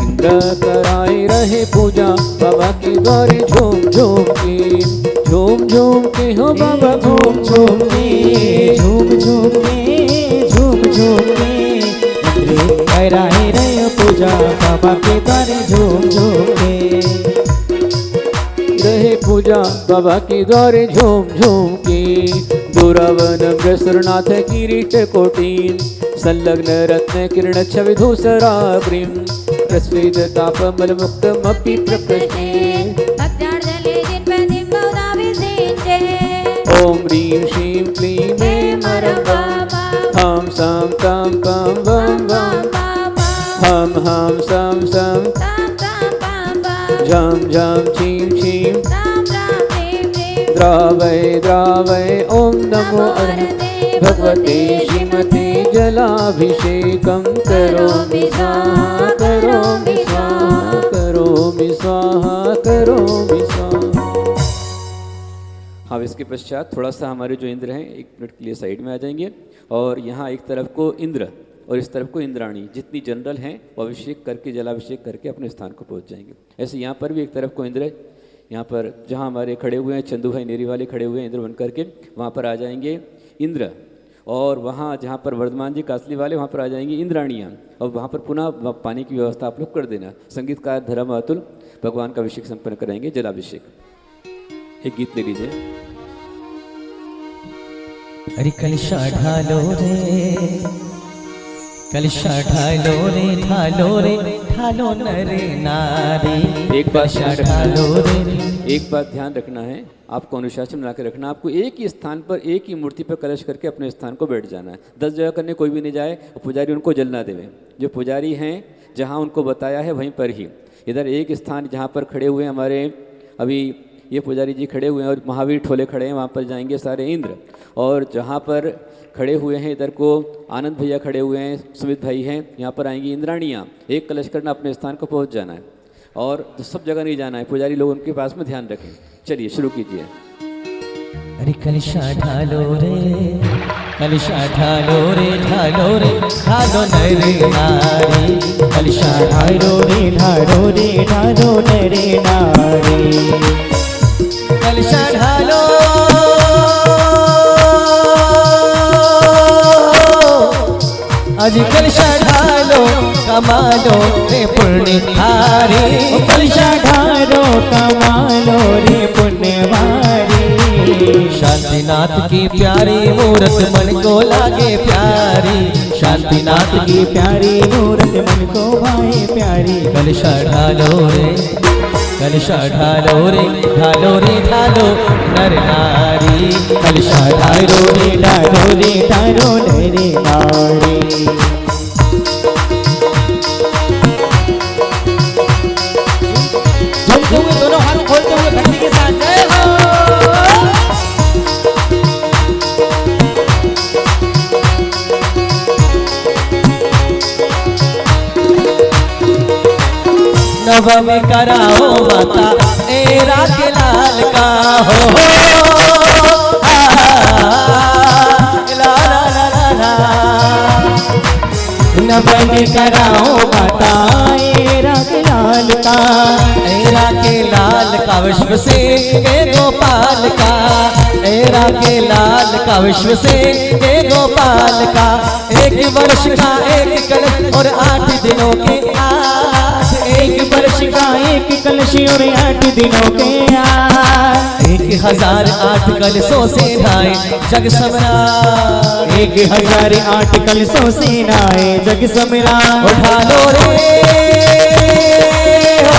इंद्र कराए रहे पूजा बाबा की द्वारे झूम झूम की। झूम झूम के हो बाबा झूम झूम के झूम झूम के झूम झूम के इंद्र कराए रहे पूजा बाबा के द्वारे झूम झूम के रहे पूजा बाबा की द्वारे झूम झूम की। दुरावन ब्रसुरनाथ किरीट कोटीन संलग्न रत्न किरण छवि धूसराग्रिम प्रस्वेद तापमल मुक्तमपि प्रकृष्टे ओम ह्रीं श्रीं क्लीं हम सम तम पम वम वम हम सम सम झम झम छीं छीं द्रावय द्रावय ओम नमो अर्हते भगवते श्रीमते जलाभिषेकं करोमि स्वाहा करोमि स्वाहा करोमि स्वाहा करोमि स्वाहा। अब इसके पश्चात थोड़ा सा हमारे जो इंद्र हैं 1 मिनट के लिए साइड में आ जाएंगे और यहाँ एक तरफ को इंद्र और इस तरफ को इंद्राणी जितनी जनरल हैं वो अभिषेक करके जलाभिषेक करके अपने स्थान को पहुँच जाएंगे। ऐसे यहाँ पर भी एक तरफ को इंद्र यहाँ पर जहाँ हमारे खड़े हुए हैं चंदू भाई नेरी वाले खड़े हुए हैं इंद्र बन करके वहाँ पर आ जाएंगे इंद्र, और वहाँ जहाँ पर वर्धमान जी कासली वाले वहाँ पर आ जाएंगी इंद्राणियाँ, और वहाँ पर पुनः पानी की व्यवस्था आप लोग कर देना। संगीतकार धर्म अतुल भगवान का अभिषेक संपन्न कराएंगे। जलाभिषेक एक गीत ले लीजिए। अरे कलशा ढालो रे कलशा ढालो रे ढालो नरे नारी। एक बात ढालो रे एक बात ध्यान रखना है, आपको अनुशासन बना के रखना। आपको एक ही स्थान पर एक ही मूर्ति पर कलश करके अपने स्थान को बैठ जाना है। 10 जगह करने कोई भी नहीं जाए और पुजारी उनको जल ना देवे। जो पुजारी हैं जहाँ उनको बताया है वहीं पर ही, इधर एक स्थान जहाँ पर खड़े हुए हमारे अभी ये पुजारी जी खड़े हुए हैं और महावीर ठोले खड़े हैं, वहाँ पर जाएंगे सारे इंद्र। और जहाँ पर खड़े हुए हैं इधर को आनंद भैया खड़े हुए हैं, सुमित भाई हैं, यहाँ पर आएंगी इंद्राणियाँ। एक कलश करना, अपने स्थान को पहुँच जाना है और सब जगह नहीं जाना है। पुजारी लोग उनके पास में ध्यान रखें। चलिए शुरू कीजिए। अरे कलशा ढालो रे, कलशा ढालो रे, ढालो रे, ढालो नरे नारी, कलशा ढालो रे ढालो रे ढालो नरे नारी, कलशा ढालो, आज कलशा ढालो कमालो रे पुण्यहारी, कलशा ढालो कमालो रे पुण्यवारी। शांतिनाथ की प्यारी मूरत मन को लागे प्यारी, शांतिनाथ की प्यारी मूरत मन को भाए प्यारी। कलशा ढालो रे, कलशा ढालो रे, ढालो रे ढालो नर नारी, कलशा ढालो रे ढालो रे ढालो नरे नारी। झुमते हुए दोनों हाथ खोलते हुए भक्ति के साथ जय हो। नवमी कराओ माता एरा के लाल का हो, ला ला ला ला ला। नवमी कराओ माता एरा के लाल का, एरा के लाल का विश्व से के गोपाल का, एरा के लाल का विश्व से के गोपाल का। एक वर्ष का एक कलश और 8 दिनों के आठ, एक वर्ष का एक कलश और 8 दिनों के आठ। 1008 कलशों से ढाए जग समरा, 1008 कलशों से नाए जग समरा। उठा लो रे हो,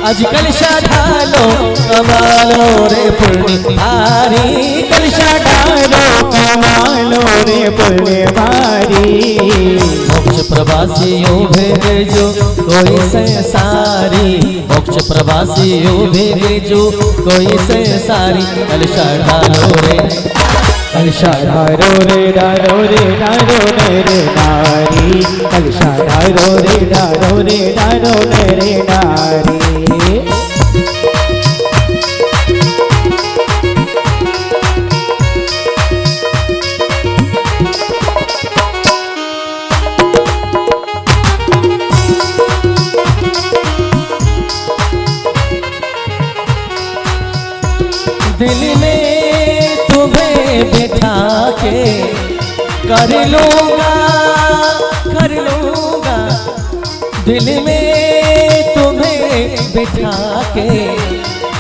आज कलशा ढालो कमालो रे पुण्यहारी, कलशा ढालो कमालो रे पुण्यवारी। मोक्ष प्रवासियों भेजो कोई संसारी, मोक्ष प्रवासियों भेजो कोई संसारी। कलशा ढालो रे, कलशा ढालो रे ढालो रे ढालो नरे नारी, कलशा ढालो रे ढालो रे ढालो नरे नारी। दिल में तुम्हें बिठा के कर लूँगा, कर लूँगा, दिल में तुम्हें बिठा के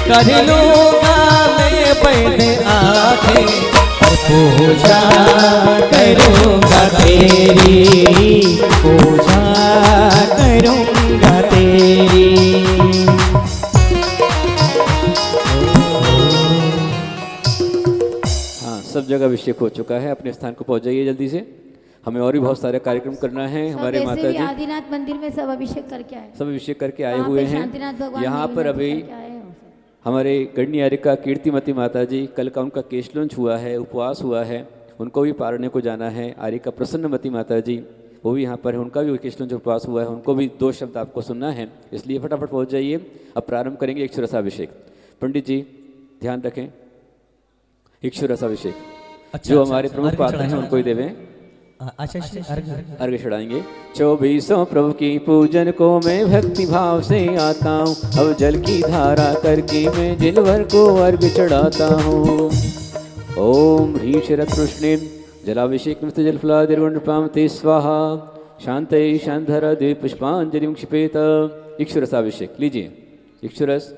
कर लूँगा मैं बंद आँखें, पूजा करूँगा तेरी, पूजा करूँगा तेरी। सब जगह अभिषेक हो चुका है, अपने स्थान को पहुंच जाइए जल्दी से। हमें और भी बहुत सारे कार्यक्रम करना है। हमारे वैसे माता भी जी आदिनाथ मंदिर में सब अभिषेक करके आए, सब अभिषेक करके आए वहाँ हुए पे हैं। शांतिनाथ भगवान यहाँ मंदिर पर में अभी करके आए हैं। हमारे गणनीयारिका कीर्तिमती माता जी, कल का उनका केश लॉन्च हुआ है, उपवास हुआ है, उनको भी पारने को जाना है। आरिका प्रसन्नमती माता जी वो भी यहाँ पर है, उनका भी केश लॉन्च उपवास हुआ है, उनको भी 2 शब्द आपको सुनना है, इसलिए फटाफट पहुँच जाइए। अब प्रारंभ करेंगे इक्षुरसाभिषेक। पंडित जी ध्यान रखें, इक्षुरसाभिषेक जो हमारे प्रमुख पात्र हैं उनको ही देवें। अर्घ चढ़ाएंगे। 24 प्रभु की पूजन को मैं भक्ति भाव से आता हूँ, अब जल की धारा करके मैं जिन भर को अर्घ चढ़ाता हूँ। ओम ह्रीं शरत्कृष्णे जलाभिषेक मित जलफलादिर्वणपाम ते स्वाहा शांतये शांधर द्वे पुष्पांजलि क्षिपेत। इक्षुरसाभिषेक लीजिए। इक्षुरस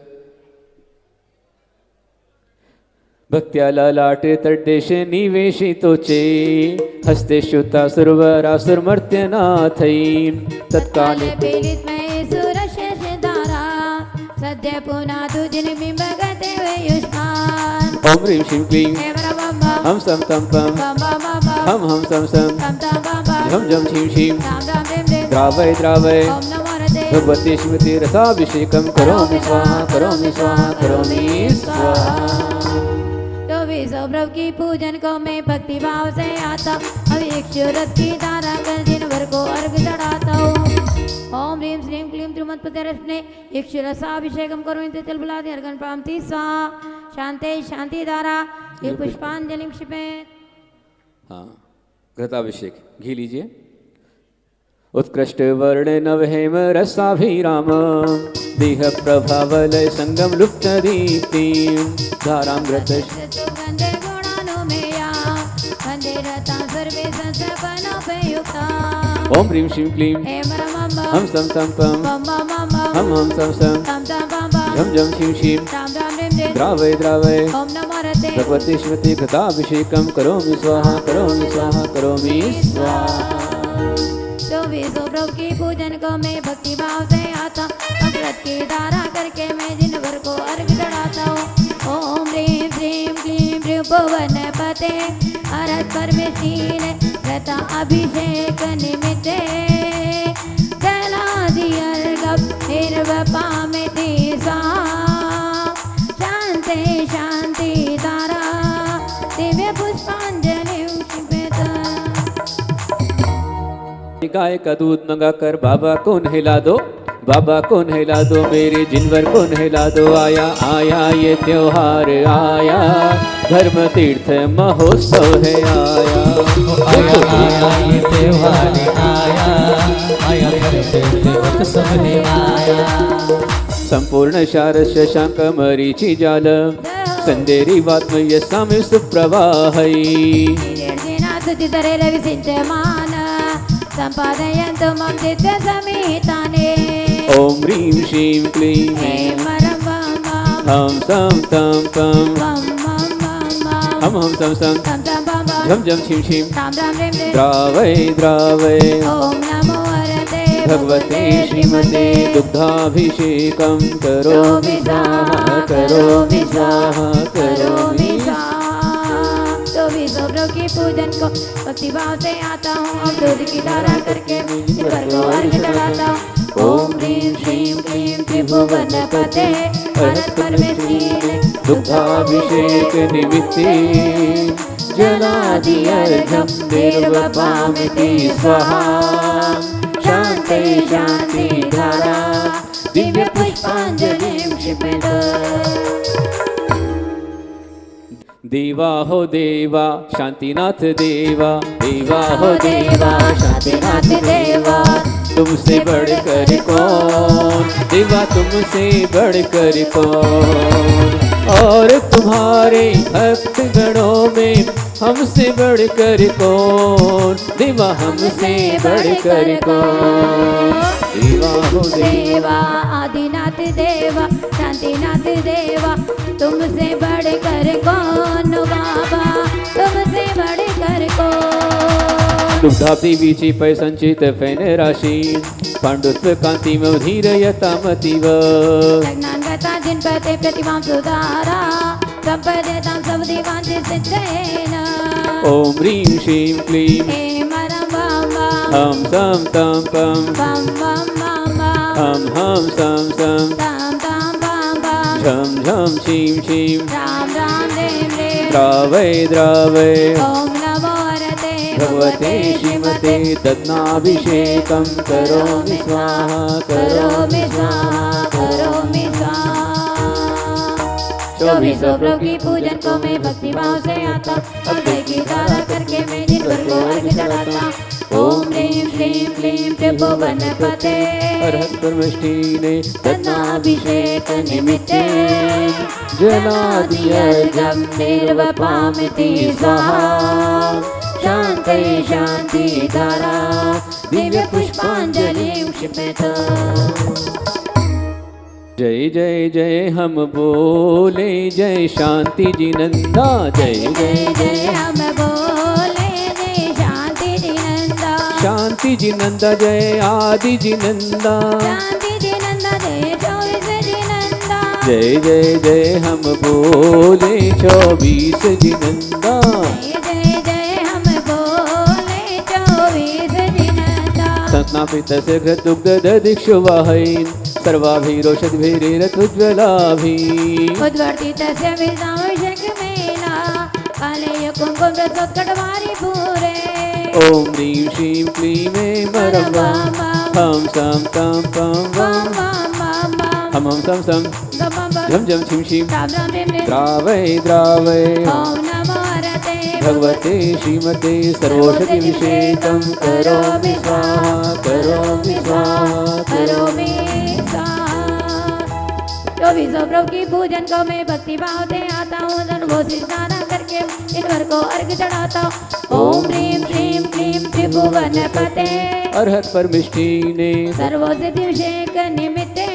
भक्त्या ललाटे तड्डेशे निवेशितोचे हस्ते श्रुता सुरवरासुरमर्त्यनाथै तत्काले सद्य पुनः तुझिन बिंबगते युष्मान। ओम ह्रीं श्रीं क्लीं हम सम तम पम हम सम सम झम झम छीं छीं द्रावय द्रावय भगवती श्रीमती रसाभिषेकं करोमि स्वाहा करोमि स्वाहा करोमि स्वाहा। प्रभु की पूजन को मैं भक्ति भाव से आता, अब इक्षुरस की धारा कर दिन भर को अर्घ चढ़ाता हूँ। ओम ह्रीं श्रीं क्लीं त्रिमत्पतिरश्ने इक्षुरसाभिषेकं करोमि जलफलादि अर्घं पामति स्वाहा शांति शांति धारा ये पुष्पांजलि क्षिपेत। हाँ, घृताभिषेक घी लीजिए। उत्कृष्ट वर्ण नवहेम रसाभिराम देह प्रभावलय संगम लुप्त दीप्ति धारां घृत सुगंधे गुणानुमेया वंदे रतां सर्वे संसर्पणोपयुक्ता। ओम ह्रीं श्रीं क्लीं ऐं रमं हम सम तम पम बम बम बम बम हम सम सम तम तम बम बम झम झम शिं शिं राम राम रिम रिम द्रावय द्रावय ओम नमो रते भगवते श्रीमते घृताभिषेकं करोमि स्वाहा करोमि स्वाहा करोमि स्वाहा। तो विश्व प्रभु की पूजन को मैं भक्ति भाव से आता अमृत की धारा करके मैं जिन भर को अर्घ चढ़ाता हूँ। ओम ह्रीं श्रीं क्लीं त्रिभुवन पते अरहत परमेश्वर रता अभिषेक निमित्ते जलादि अर्घ निर्वपामिति स्वाहा। शांति शांति धारा दिव्य पुष्पांजलि क्षिपेत। गाय का दूध मंगाकर बाबा को नहला दो, बाबा को नहला दो, मेरे जिनवर को नहला दो। आया आया ये त्योहार आया, धर्म तीर्थ महोत्सव है आया। आया आया ये त्योहार आया, आया धर्म तीर्थ महोत्सव है आया। संपूर्ण शार शशांक मरीचि जाल संदेरी वात्मय साम्य सुप्रवाहै स्तुतितरे रविसिञ्चमान सम्पादयन्तु मम चित्तसमितानि। ओम ह्रीं श्रीं क्लीं ऐं मरं वं वं हम सम तम पम वं वं वं वं हम सम सम तं तं वं वं झम झम छिं छिं राम राम रिं रिं द्रावय द्रावय ॐ नमो वरदे भगवते श्रीमते दुग्धाभिषेकं करोमि स्वाहा करोमि स्वाहा करोमि स्वाहा। तो विश्व प्रभु की पूजन को भक्ति भाव से आता हूँ और दूध की धारा करके जिन पर को अर्घ चढ़ाता हूँ। ओम ह्रीं श्रीं क्लीं त्रिभुवन पते अरहत परमेश्वर दुग्धाभिषेक निमित्ते जलादि अर्घं निर्वपामिति स्वाहा। शांति शांति धारा दिव्य पुष्पांजलि क्षिपेत। देवा हो देवा शांतिनाथ देवा, देवा हो देवा शांतिनाथ देवा, तुमसे बढ़कर कौन देवा, तुमसे बढ़कर कौन। और तुम्हारे भक्त गणों में हमसे बढ़कर कौन देवा, हमसे बढ़कर कौन। देवा हो देवा आदिनाथ देवा शांतिनाथ देवा, तुमसे बढ़कर कौन बाबा, तुमसे बढ़कर कौन। दुग्धाब्धिवीची पै संचित फैन राशि पांडुत्व कांति धीरयतामतीव। ज्ञानगता जिनपते प्रतिमां सुधारा संपदेतां सबदिवांति सिद्धेन। ओम ह्रीं श्रीं क्लीं ऐं मरं वं वं हम सम तम पम वं वं वं वं हम सम सम तं तं वं वं झम झम छिं छिं राम राम रिं रिं द्रावय द्रावय ॐ नमो रते भगवते श्रीमते दत्नाभिषेकं करोमि स्वाहा करोमि स्वाहा करोमि स्वाहा। चौबीसों प्रभु की पूजन को मैं भक्ति भाव से आता अभय की धारा करके मैं जिन पर को अर्घ चढ़ाता। ओम ह्रीं श्रीं क्लीं त्रिभुवन पते अरहत परमेष्ठिने तन्नाभिषेक निमित्ते जलादि अर्घं निर्वपामिति स्वाहा। शांति शांति धारा दिव्य पुष्पांजलि क्षिपेत। जय जय जय हम बोले जय शांति जी नंदा, जय जय जय हम बोले जय शांति जी नंदा, शांति जी नंदा जय आदि जी नंदा। शांति जी नंदा जय 24 जी नंदा, जय जय जय हम बोले 24 जी नंदा। जय जय हम बोले 24 जी नंदा। संस्नापितस्य घृतुग्ध दधिक्षुवाहैन् सर्वाभिरोषद्भिरेरतुज्ज्वलाभि। उद्वर्तितस्य विदामभिषेकमेना कालेय कुङ्कुम रसोत्कटवारि पूरे। ओम ह्रीं श्रीं क्लीं ऐं मरं वं हम सम तम पम वं वं वं वं हम सम सम गम बम बम झम झम छिम छिम राम राम रेम रेम द्रावय द्रावय ओम नमो हरते भगवते श्रीमते सर्वोषधिविषेकं करोमि स्वाहा करोमि स्वाहा करोमि स्वाहा। 24 प्रभु की पूजन को मैं भक्ति भाव से आता हूँ, धनुष से स्नान करके ईश्वर को अर्घ चढ़ाता हूँ। ओम ह्रीं श्रीं क्लीं त्रिभुवन पते अर्हत परमिष्ठिने सर्वोषधिविषेक निमित्ते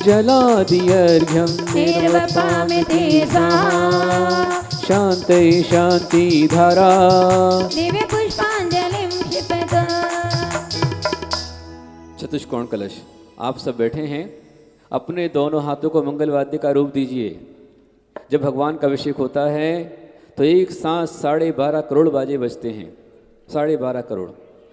जलादियर्घ्यं निर्वपामिति स्वाहा। शान्ति शान्ति धारा दिव्य पुष्पांजलिं क्षिपत। चतुष्कोण कलश। आप सब बैठे हैं, अपने दोनों हाथों को मंगल वाद्य का रूप दीजिए। जब भगवान का अभिषेक होता है तो एक साथ 12.5 करोड़ बाजे बजते हैं, 12.5 करोड़।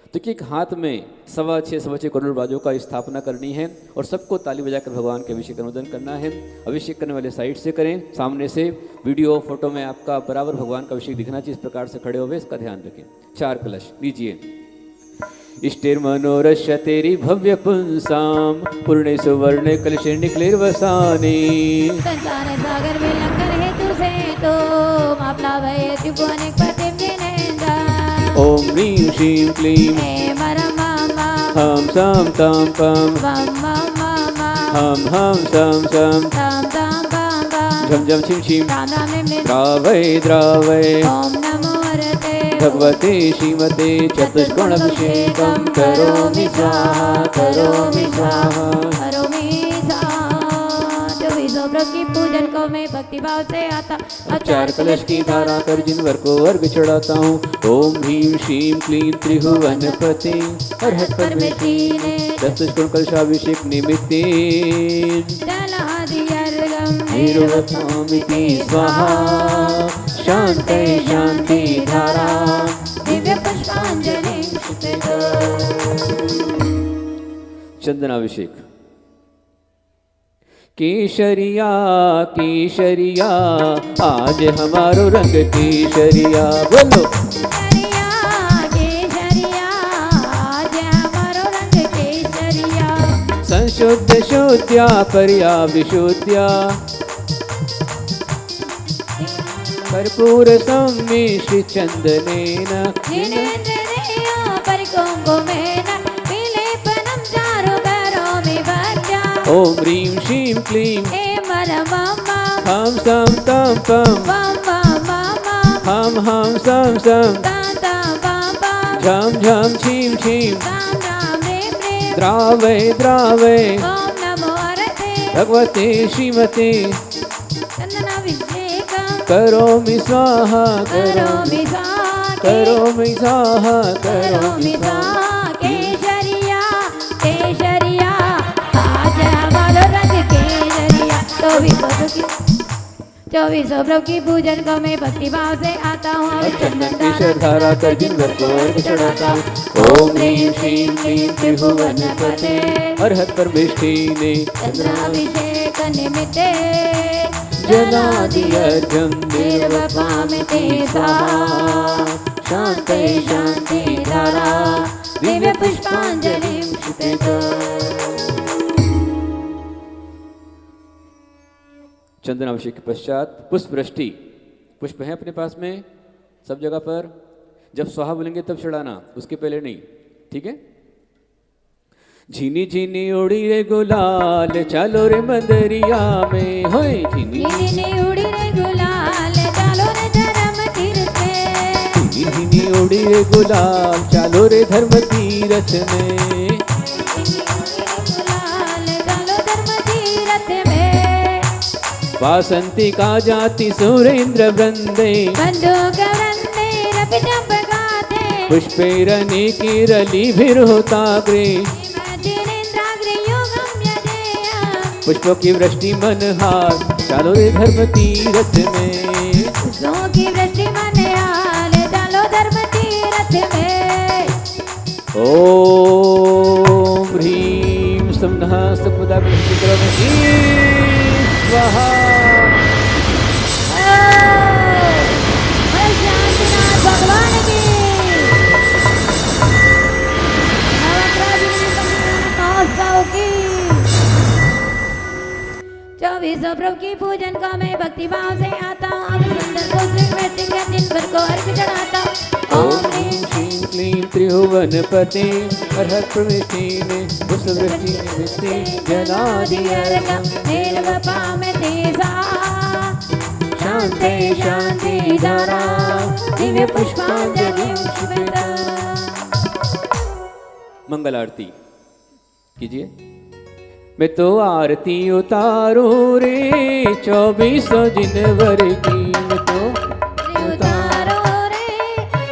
तो एक हाथ में 6.25 करोड़ बाजों का स्थापना करनी है और सबको ताली बजाकर भगवान के अभिषेक अनुमोदन करना है। अभिषेक करने वाले साइड से करें, सामने से वीडियो फोटो में आपका बराबर भगवान का अभिषेक दिखना चाहिए, इस प्रकार से खड़े हुए इसका ध्यान रखें। 4 कलश लीजिए। इष्टिर्मनोरश्य तेरी भव्य पुंसाम पूर्णे सुवर्ण कलशे निक्लिर्वसाने संसार सागर में लंगर है तुझे तो मापला भय त्रिभुवन प्रतिम्बिनेंदा। ओम ह्रीं श्रीं क्लीं हे मरमा हम सम तम पम बम बम बम हम सम सम तम तम बम बम झम झम छिम छिम राम राम रेम रेम द्रावय द्रावय ओम नमो हरते भगवते श्रीमते चतुष्कोण अभिषेकं करोमि स्वाहा करोमि स्वाहा। करोमि स्वाहा। 24 प्रभु की पूजन को मैं भक्ति भाव से आता। अब 4 कलश की धारा कर जिनवर को अर्घ चढ़ाता हूँ। ओम ह्रीं श्रीं क्लीं त्रिभुवन पते अर्हत परमेष्ठिने चतुष्कोण कलशाभिषेक निमित्ते जलादियर्घं निर्वपामिति स्वाहा। शान्ति शान्ति धारा दिव्य पुष्पांजलिं क्षिपत। चंदनाभिषेक। केशरिया केशरिया आज हमारो रंग केशरिया, बोलो केसरिया केसरिया आज हमारो रंग केसरिया। संशुद्ध शुद्ध्या पर्या विशुद्ध्या कर्पूर सम्मिश्रित चंदनेन जिनेन्द्रियो परिकुंकुमेन विलेपनं चारु करोमि भक्त्या। ओम ह्रीं श्रीं क्लीं हे मरमम हम सम तम पम बम बम बम हम सम सम तम तम बम बम झम झम छिम छिम राम राम रेम रेम द्रावय द्रावय ओम नमो हरते भगवते श्रीमते चंदनाभिषेकं करोमि स्वाहा करोमि स्वाहा। करोमि स्वाहा करोमि स्वाहा। केसरिया केसरिया आज हमारो रंग केसरिया। 24 प्रभु की पूजन को मैं भक्ति भाव से आता हूँ। अब चंदन की शरधारा कर जिनवर को अर्घ चढ़ाता हूँ। ओम ह्रीं श्रीं क्लीं त्रिभुवन पते अर्हत परमेष्ठिने चंद्राभिषेक निमित्ते जलादियर्घ्यं निर्वपामिति स्वाहा। शान्ति शान्ति धारा दिव्य पुष्पांजलिं क्षिपत। चंदनाभिषेक के पश्चात पुष्प वृष्टि। पुष्प है अपने पास में सब जगह पर, जब स्वाहा बोलेंगे तब चढ़ाना, उसके पहले नहीं, ठीक है। झीनी झीनी उड़ी रे गुलाल चलो रे मंदरिया में, होय झीनी झीनी उड़ी रे गुलाल चलो रे धर्म तीर्थ में। झीनी झीनी उड़ी रे गुलाल चलो रे धर्म तीरथ में। गुलाल चलो धर्म तीर्थ में। वासंती का जाति सुरेंद्र वृंदे बंदूक वृंदे रवि चंपकाते। पुष्पेरनी की रली भीर होता ग्रे। पुष्पों की वृष्टि मनहार चालो रे धर्म तीरथ में। पुष्पों की वृष्टि मनहार चालो धर्म तीरथ में। ओम ह्रीं समनः सपदा विष्णुकरमणि स्वाहा। शांतिनाथ भगवान की नवग्रह महोत्सव की 24 प्रभु की पूजन का मैं भक्ति भाव से आता हूँ। अब सुंदर को श्री में सिंह दिन भर को अर्घ चढ़ाता हूँ। ओम ह्रीं श्रीं क्लीं त्रिभुवनपते अर्हत् प्रविष्टिने पुष्पवृष्टिनिमित्ते जनादि अर्घं निर्वपामते सा शान्ते शान्ति धारा दिव्य पुष्पांजलिं शुभदा। मंगल आरती कीजिए। मैं तो आरती उतारूं रे 24 जनवरी की, मैं तो उतारो रे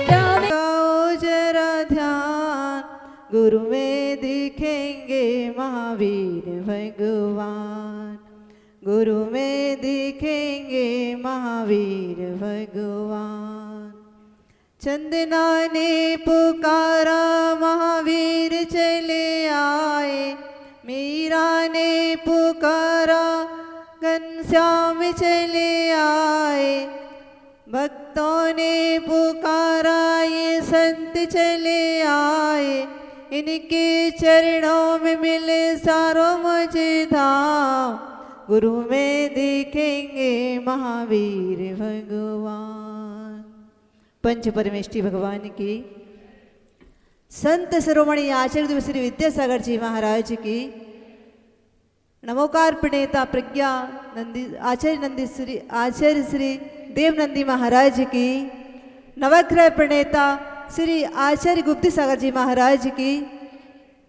लगाओ जरा ध्यान, गुरु में दिखेंगे महावीर भगवान, गुरु में दिखेंगे महावीर भगवान। चंदना ने पुकारा महावीर चले आए, मीरा ने पुकारा घनश्याम चले आए, भक्तों ने पुकारा ये संत चले आए, इनके चरणों में मिले सारों मुझे धाम, गुरु में दिखेंगे महावीर भगवान। पंच परमेष्टि भगवान की, संत शिरोमणि आचार्य श्री विद्यासागर जी महाराज की, नमोकार प्रणेता प्रज्ञा नंदी आचार्य श्री देव नंदी महाराज की, नवग्रह प्रणेता श्री आचार्य गुप्ती सागर जी महाराज की,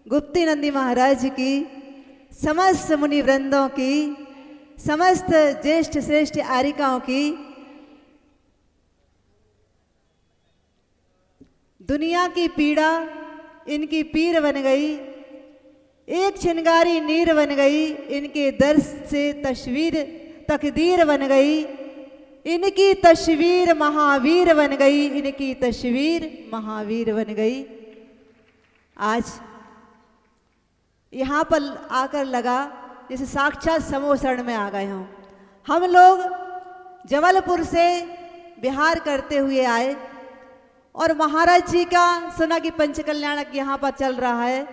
गुप्ती नंदी महाराज की, समस्त मुनि वृंदों की, समस्त ज्येष्ठ श्रेष्ठ आरिकाओं की, दुनिया की पीड़ा इनकी पीर बन गई, एक छिनगारी नीर बन गई, इनके दर्श से तकदीर बन गई, इनकी तस्वीर महावीर बन गई, इनकी तस्वीर महावीर बन गई। आज यहाँ पर आकर लगा जैसे साक्षात समूह शरण में आ गए हों। हम लोग जबलपुर से बिहार करते हुए आए और महाराज जी का सुना कि पंचकल्याणक यहाँ पर चल रहा है,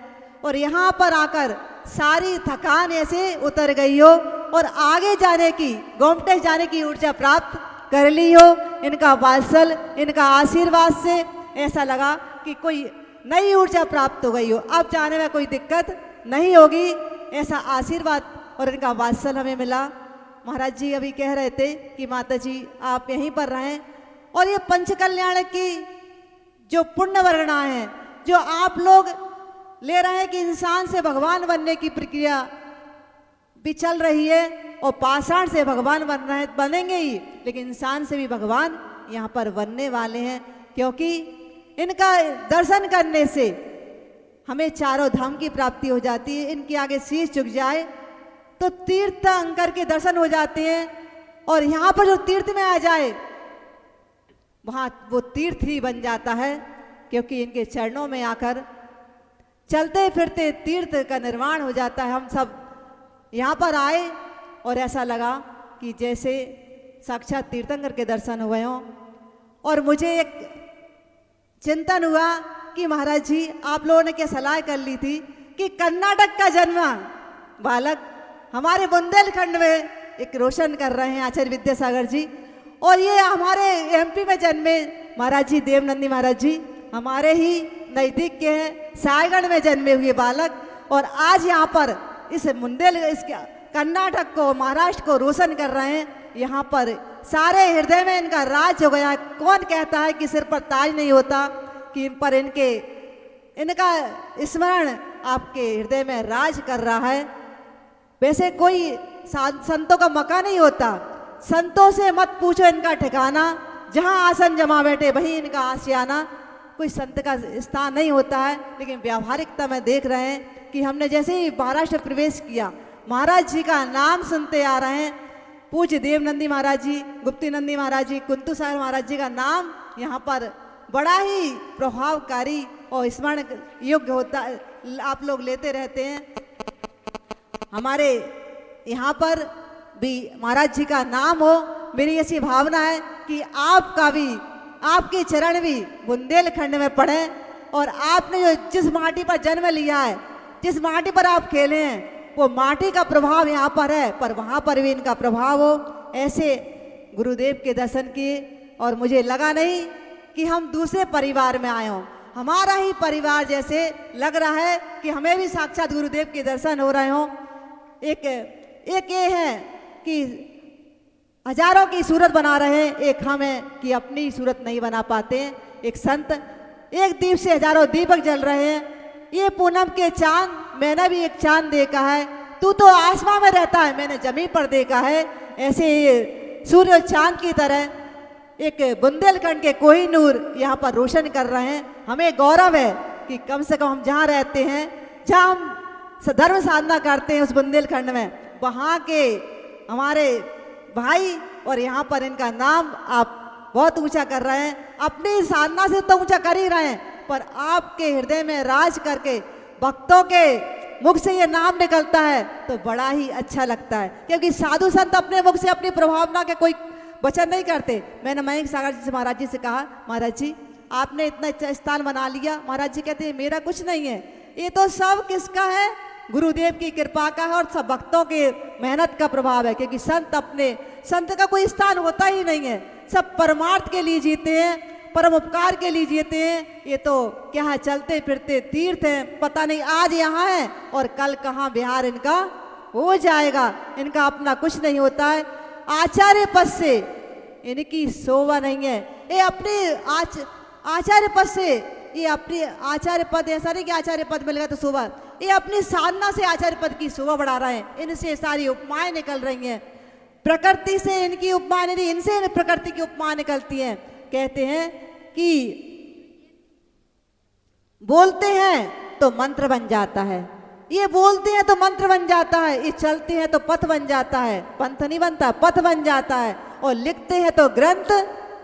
और यहाँ पर आकर सारी थकान ऐसे उतर गई हो और आगे जाने की, गोमटे जाने की ऊर्जा प्राप्त कर ली हो। इनका वात्सल, इनका आशीर्वाद से ऐसा लगा कि कोई नई ऊर्जा प्राप्त हो गई हो, अब जाने में कोई दिक्कत नहीं होगी, ऐसा आशीर्वाद और इनका वात्सल हमें मिला। महाराज जी अभी कह रहे थे कि माता जी आप यहीं पर रहें, और ये पंचकल्याण की जो पुण्य वर्णा है, जो आप लोग ले रहे हैं कि इंसान से भगवान बनने की प्रक्रिया भी चल रही है, और पाषाण से भगवान बन रहे हैं, बनेंगे ही, लेकिन इंसान से भी भगवान यहाँ पर बनने वाले हैं, क्योंकि इनका दर्शन करने से हमें चारों धाम की प्राप्ति हो जाती है। इनके आगे शीश झुक जाए तो तीर्थंकर के दर्शन हो जाते हैं, और यहाँ पर जो तीर्थ में आ जाए वहाँ वो तीर्थ ही बन जाता है, क्योंकि इनके चरणों में आकर चलते फिरते तीर्थ का निर्माण हो जाता है। हम सब यहाँ पर आए और ऐसा लगा कि जैसे साक्षात तीर्थंकर के दर्शन हुए हों, और मुझे एक चिंतन हुआ कि महाराज जी आप लोगों ने क्या सलाह कर ली थी कि कर्नाटक का जन्म बालक हमारे बुंदेलखंड में एक रोशन कर रहे हैं आचार्य विद्यासागर जी, और ये हमारे एमपी में जन्मे महाराज जी देवनंदी महाराज जी हमारे ही नज़दीक के हैं, सायगढ़ में जन्मे हुए बालक, और आज यहाँ पर इस कर्नाटक को, महाराष्ट्र को रोशन कर रहे हैं। यहाँ पर सारे हृदय में इनका राज हो गया। कौन कहता है कि सिर पर ताज नहीं होता, कि इन पर इनका स्मरण आपके हृदय में राज कर रहा है। वैसे कोई संतों का मका नहीं होता, संतों से मत पूछो इनका ठिकाना, जहाँ आसन जमा बैठे वहीं इनका आशियाना। कोई संत का स्थान नहीं होता है, लेकिन व्यावहारिकता में देख रहे हैं कि हमने जैसे ही महाराष्ट्र प्रवेश किया, महाराज जी का नाम सुनते आ रहे हैं। पूज्य देवनंदी महाराज जी, गुप्ती नंदी महाराज जी, कुंतु सागर महाराज जी का नाम यहाँ पर बड़ा ही प्रभावकारी और स्मरण योग्य होता है, आप लोग लेते रहते हैं। हमारे यहाँ पर भी महाराज जी का नाम हो, मेरी ऐसी भावना है कि आपका भी, आपके चरण भी बुंदेलखंड में पड़े, और आपने जो जिस माटी पर जन्म लिया है, जिस माटी पर आप खेले हैं, वो माटी का प्रभाव यहाँ पर है, पर वहाँ पर भी इनका प्रभाव हो। ऐसे गुरुदेव के दर्शन किए और मुझे लगा नहीं कि हम दूसरे परिवार में आए हों, हमारा ही परिवार जैसे लग रहा है कि हमें भी साक्षात गुरुदेव के दर्शन हो रहे हों। एक ये है कि हजारों की सूरत बना रहे हैं, एक हम हैं कि अपनी सूरत नहीं बना पाते हैं। एक संत, एक दीप से हजारों दीपक जल रहे हैं। ये पूनम के चांद, मैंने भी एक चांद देखा है, तू तो आसमां में रहता है, मैंने जमीन पर देखा है। ऐसे ये सूर्य और चांद की तरह एक बुंदेलखंड के कोहिनूर यहाँ पर रोशन कर रहे हैं। हमें गौरव है कि कम से कम हम जहाँ रहते हैं, जहाँ हम धर्म साधना करते हैं, उस बुंदेलखंड में वहाँ के हमारे भाई और यहाँ पर इनका नाम आप बहुत ऊंचा कर रहे हैं। अपनी साधना से तो ऊंचा कर ही रहे हैं, पर आपके हृदय में राज करके भक्तों के मुख से ये नाम निकलता है तो बड़ा ही अच्छा लगता है। क्योंकि साधु संत अपने मुख से अपनी प्रभावना के कोई वचन नहीं करते। मैंने मयंक सागर जी से, महाराज जी से कहा, महाराज जी आपने इतना अच्छा स्थान बना लिया। महाराज जी कहते हैं मेरा कुछ नहीं है, ये तो सब किसका है, गुरुदेव की कृपा का है और सब भक्तों के मेहनत का प्रभाव है। क्योंकि संत का कोई स्थान होता ही नहीं है, सब परमार्थ के लिए जीते हैं, परम उपकार के लिए जीते हैं। ये तो क्या है, चलते फिरते तीर्थ हैं, पता नहीं आज यहाँ है और कल कहाँ बिहार इनका हो जाएगा। इनका अपना कुछ नहीं होता है। आचार्य पद से इनकी शोभा नहीं है। ये अपने आचार्य पद से, ये अपनी आचार्य पद, ऐसा नहीं कि आचार्य पद मिल गया तो शोभा, ये अपनी साधना से आचार्य पद की शोभा बढ़ा रहे हैं। इनसे सारी उपमाएं निकल रही हैं, प्रकृति से इनकी उपमाएं नहीं, इनसे प्रकृति की उपमाएं निकलती हैं। कहते हैं कि बोलते हैं तो मंत्र बन जाता है, ये बोलते हैं तो मंत्र बन जाता है, ये चलते हैं तो पथ बन जाता है, पंथ नहीं बनता, पथ बन जाता है, और लिखते हैं तो ग्रंथ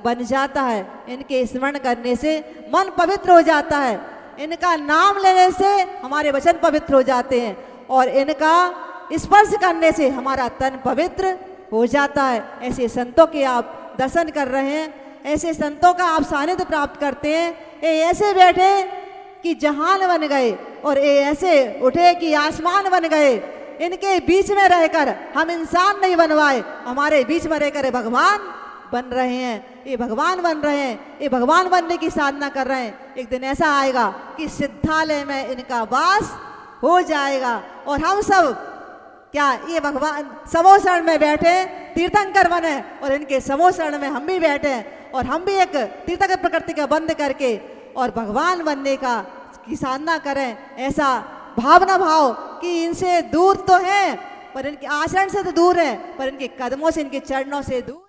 बन जाता है। इनके स्मरण करने से मन पवित्र हो जाता है, इनका नाम लेने से हमारे वचन पवित्र हो जाते हैं, और इनका स्पर्श करने से हमारा तन पवित्र हो जाता है। ऐसे संतों के आप दर्शन कर रहे हैं, ऐसे संतों का आप सानिध्य प्राप्त करते हैं। ये ऐसे बैठे कि जहान बन गए और ये ऐसे उठे कि आसमान बन गए। इनके बीच में रहकर हम इंसान नहीं बनवाए, हमारे बीच में रहकर भगवान बन रहे हैं। ये भगवान बन रहे हैं, ये भगवान बनने की साधना कर रहे हैं। एक दिन ऐसा आएगा कि सिद्धालय में इनका वास हो जाएगा और हम सब क्या ये भगवान समोसरण में बैठे तीर्थंकर बने और इनके समोसरण में हम भी बैठे और हम भी एक तीर्थंकर प्रकृति का बंद करके और भगवान बनने की साधना करें। ऐसा भावना भाव कि इनसे दूर तो हैं पर इनके आचरण से तो दूर है, पर इनके कदमों से, इनके चरणों से दूर।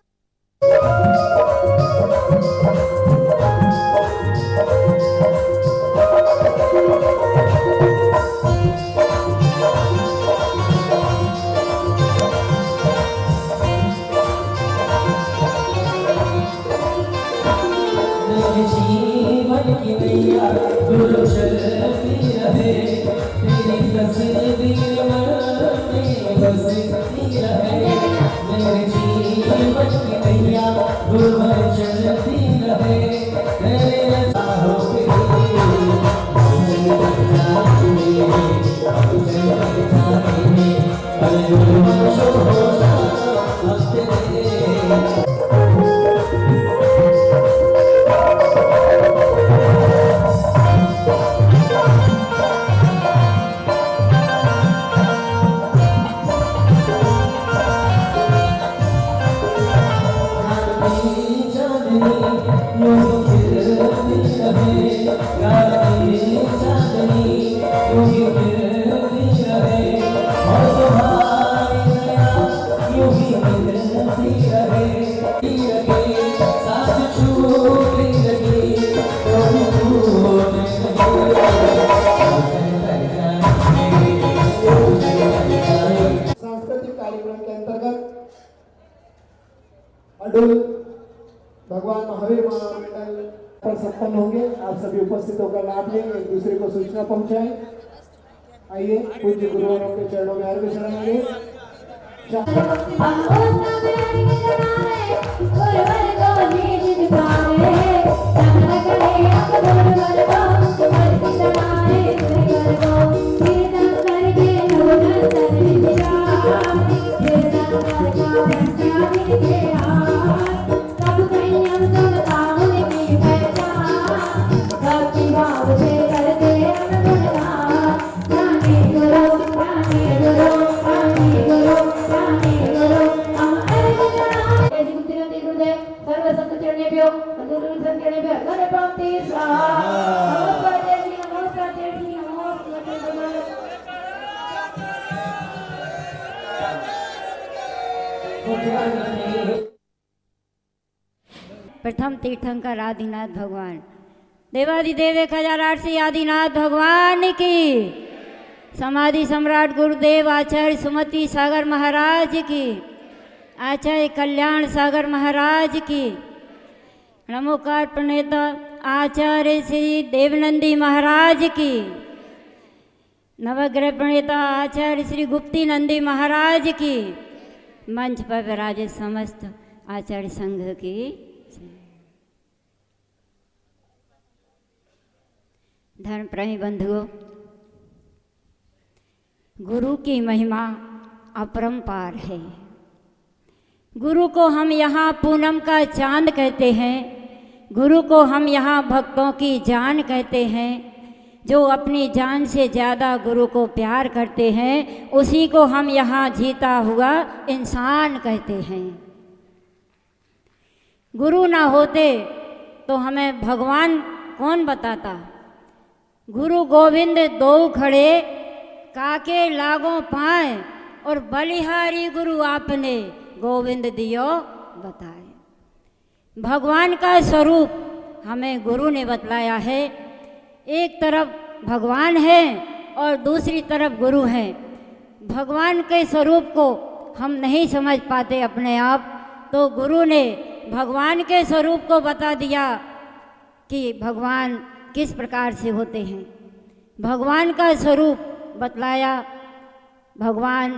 जीवन की नैया गुरु चलती रहे, तेरी तस्वीर मन में बसती रहे। मेरे जीवन की नैया गुरु चलती रहे, तेरे राहों पे भगवान महावीर महामंडल पर संपन्न होंगे। आप सभी उपस्थित होकर लाभ लेंगे, एक दूसरे को सूचना पहुंचाएं। आइए पूज्य गुरुओं के चरणों में अर्घ्य चढ़ाएंगे। Thank you. प्रथम तीर्थंकर आदिनाथ भगवान देवादिदेव 1008 आदिनाथ भगवान की, समाधि सम्राट गुरुदेव आचार्य सुमति सागर महाराज की, आचार्य कल्याण सागर महाराज की, नमोकार प्रणेता आचार्य श्री देवनंदी महाराज की, नवग्रह प्रणेता आचार्य श्री गुप्ती नंदी महाराज की, मंच पर विराजे समस्त आचार्य संघ की। धर्म प्रेमी बंधुओं, गुरु की महिमा अपरंपार है। गुरु को हम यहाँ पूनम का चांद कहते हैं, गुरु को हम यहाँ भक्तों की जान कहते हैं। जो अपनी जान से ज़्यादा गुरु को प्यार करते हैं, उसी को हम यहाँ जीता हुआ इंसान कहते हैं। गुरु ना होते तो हमें भगवान कौन बताता। गुरु गोविंद दो खड़े, काके लागों पाए, और बलिहारी गुरु आपने गोविंद दियो बताए। भगवान का स्वरूप हमें गुरु ने बतलाया है। एक तरफ भगवान है और दूसरी तरफ गुरु है। भगवान के स्वरूप को हम नहीं समझ पाते अपने आप, तो गुरु ने भगवान के स्वरूप को बता दिया कि भगवान किस प्रकार से होते हैं। भगवान का स्वरूप बतलाया। भगवान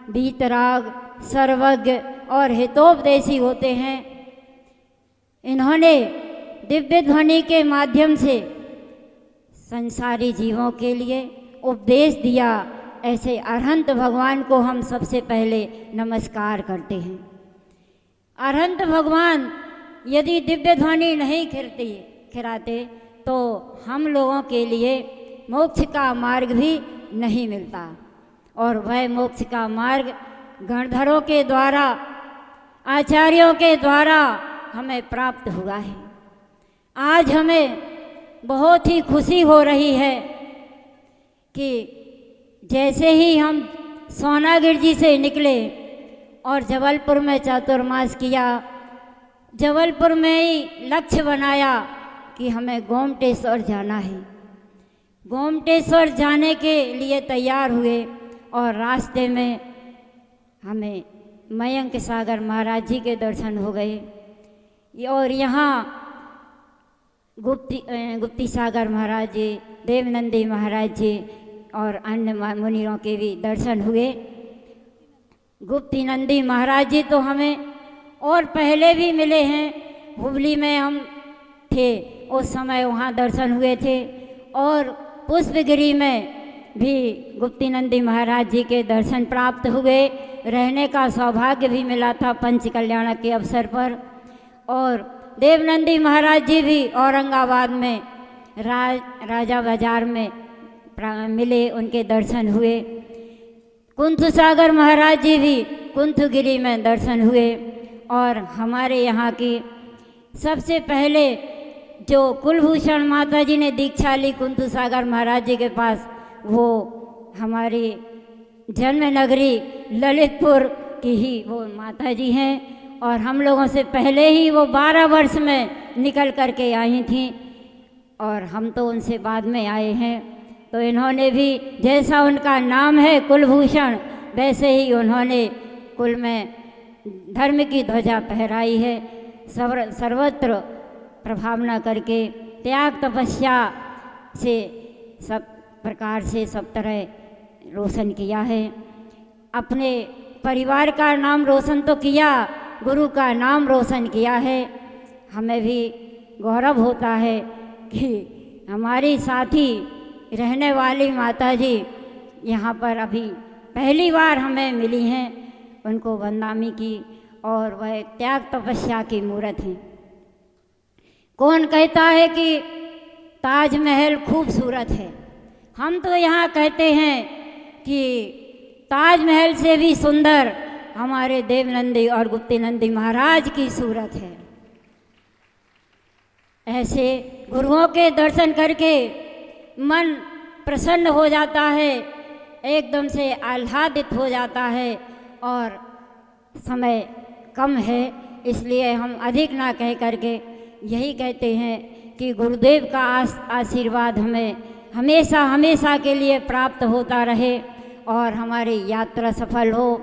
वीतराग, सर्वज्ञ और हितोपदेशी होते हैं। इन्होंने दिव्य ध्वनि के माध्यम से संसारी जीवों के लिए उपदेश दिया। ऐसे अरहंत भगवान को हम सबसे पहले नमस्कार करते हैं। अरहंत भगवान यदि दिव्य ध्वनि नहीं खिराते तो हम लोगों के लिए मोक्ष का मार्ग भी नहीं मिलता, और वह मोक्ष का मार्ग गणधरों के द्वारा, आचार्यों के द्वारा हमें प्राप्त हुआ है। आज हमें बहुत ही खुशी हो रही है कि जैसे ही हम सोनागिर से निकले और जबलपुर में चातुर्मास किया, जबलपुर में ही लक्ष्य बनाया कि हमें गोमटेश्वर जाना है। गोमटेश्वर जाने के लिए तैयार हुए और रास्ते में हमें मयंक सागर महाराज जी के दर्शन हो गए, और यहाँ गुप्ती सागर महाराज जी, देवनंदी महाराज जी और अन्य मुनियों के भी दर्शन हुए। गुप्ती नंदी महाराज जी तो हमें और पहले भी मिले हैं। हुबली में हम थे उस समय वहाँ दर्शन हुए थे, और पुष्पगिरी में भी गुप्ती नंदी महाराज जी के दर्शन प्राप्त हुए। रहने का सौभाग्य भी मिला था पंच कल्याण के अवसर पर। और देवनंदी महाराज जी भी औरंगाबाद में राजा बाजार में मिले, उनके दर्शन हुए। कुंथ सागर महाराज जी भी कुंथगिरी में दर्शन हुए। और हमारे यहाँ की सबसे पहले जो कुलभूषण माता जी ने दीक्षा ली कुंथ सागर महाराज जी के पास, वो हमारी जन्म नगरी ललितपुर की ही वो माता जी हैं। और हम लोगों से पहले ही वो 12 वर्ष में निकल करके आई थीं, और हम तो उनसे बाद में आए हैं। तो इन्होंने भी जैसा उनका नाम है कुलभूषण, वैसे ही उन्होंने कुल में धर्म की ध्वजा फहराई है। सर्वत्र प्रभावना करके त्याग तपस्या से सब प्रकार से सब तरह रोशन किया है। अपने परिवार का नाम रोशन तो किया, गुरु का नाम रोशन किया है। हमें भी गौरव होता है कि हमारी साथी रहने वाली माता जी यहाँ पर अभी पहली बार हमें मिली हैं, उनको वंदनामी की और वह त्याग तपस्या की मूर्त हैं। कौन कहता है कि ताजमहल खूबसूरत है? हम तो यहाँ कहते हैं कि ताजमहल से भी सुंदर हमारे देवनंदी और गुप्तीनंदी महाराज की सूरत है। ऐसे गुरुओं के दर्शन करके मन प्रसन्न हो जाता है, एकदम से आह्लादित हो जाता है। और समय कम है, इसलिए हम अधिक ना कह करके यही कहते हैं कि गुरुदेव का आशीर्वाद हमें हमेशा हमेशा के लिए प्राप्त होता रहे और हमारी यात्रा सफल हो,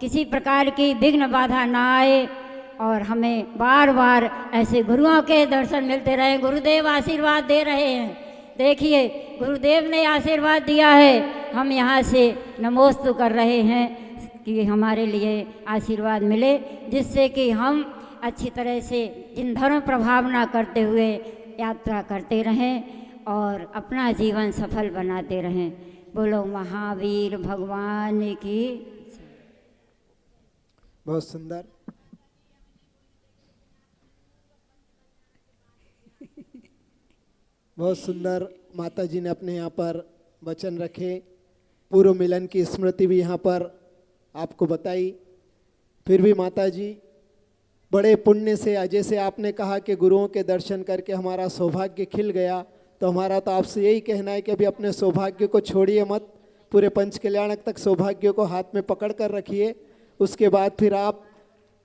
किसी प्रकार की विघ्न बाधा ना आए और हमें बार बार ऐसे गुरुओं के दर्शन मिलते रहे। गुरुदेव आशीर्वाद दे रहे हैं, देखिए गुरुदेव ने आशीर्वाद दिया है, हम यहाँ से नमोस्तु कर रहे हैं कि हमारे लिए आशीर्वाद मिले, जिससे कि हम अच्छी तरह से इन धर्म प्रभावना करते हुए यात्रा करते रहें और अपना जीवन सफल बनाते रहें। बोलो महावीर भगवान की। बहुत सुंदर। बहुत सुंदर माता जी ने अपने यहाँ पर वचन रखे, पूर्व मिलन की स्मृति भी यहाँ पर आपको बताई। फिर भी माता जी बड़े पुण्य से, जैसे आपने कहा कि गुरुओं के दर्शन करके हमारा सौभाग्य खिल गया, तो हमारा तो आपसे यही कहना है कि अभी अपने सौभाग्य को छोड़िए मत, पूरे पंच कल्याणक तक सौभाग्य को हाथ में पकड़ कर रखिए। उसके बाद फिर आप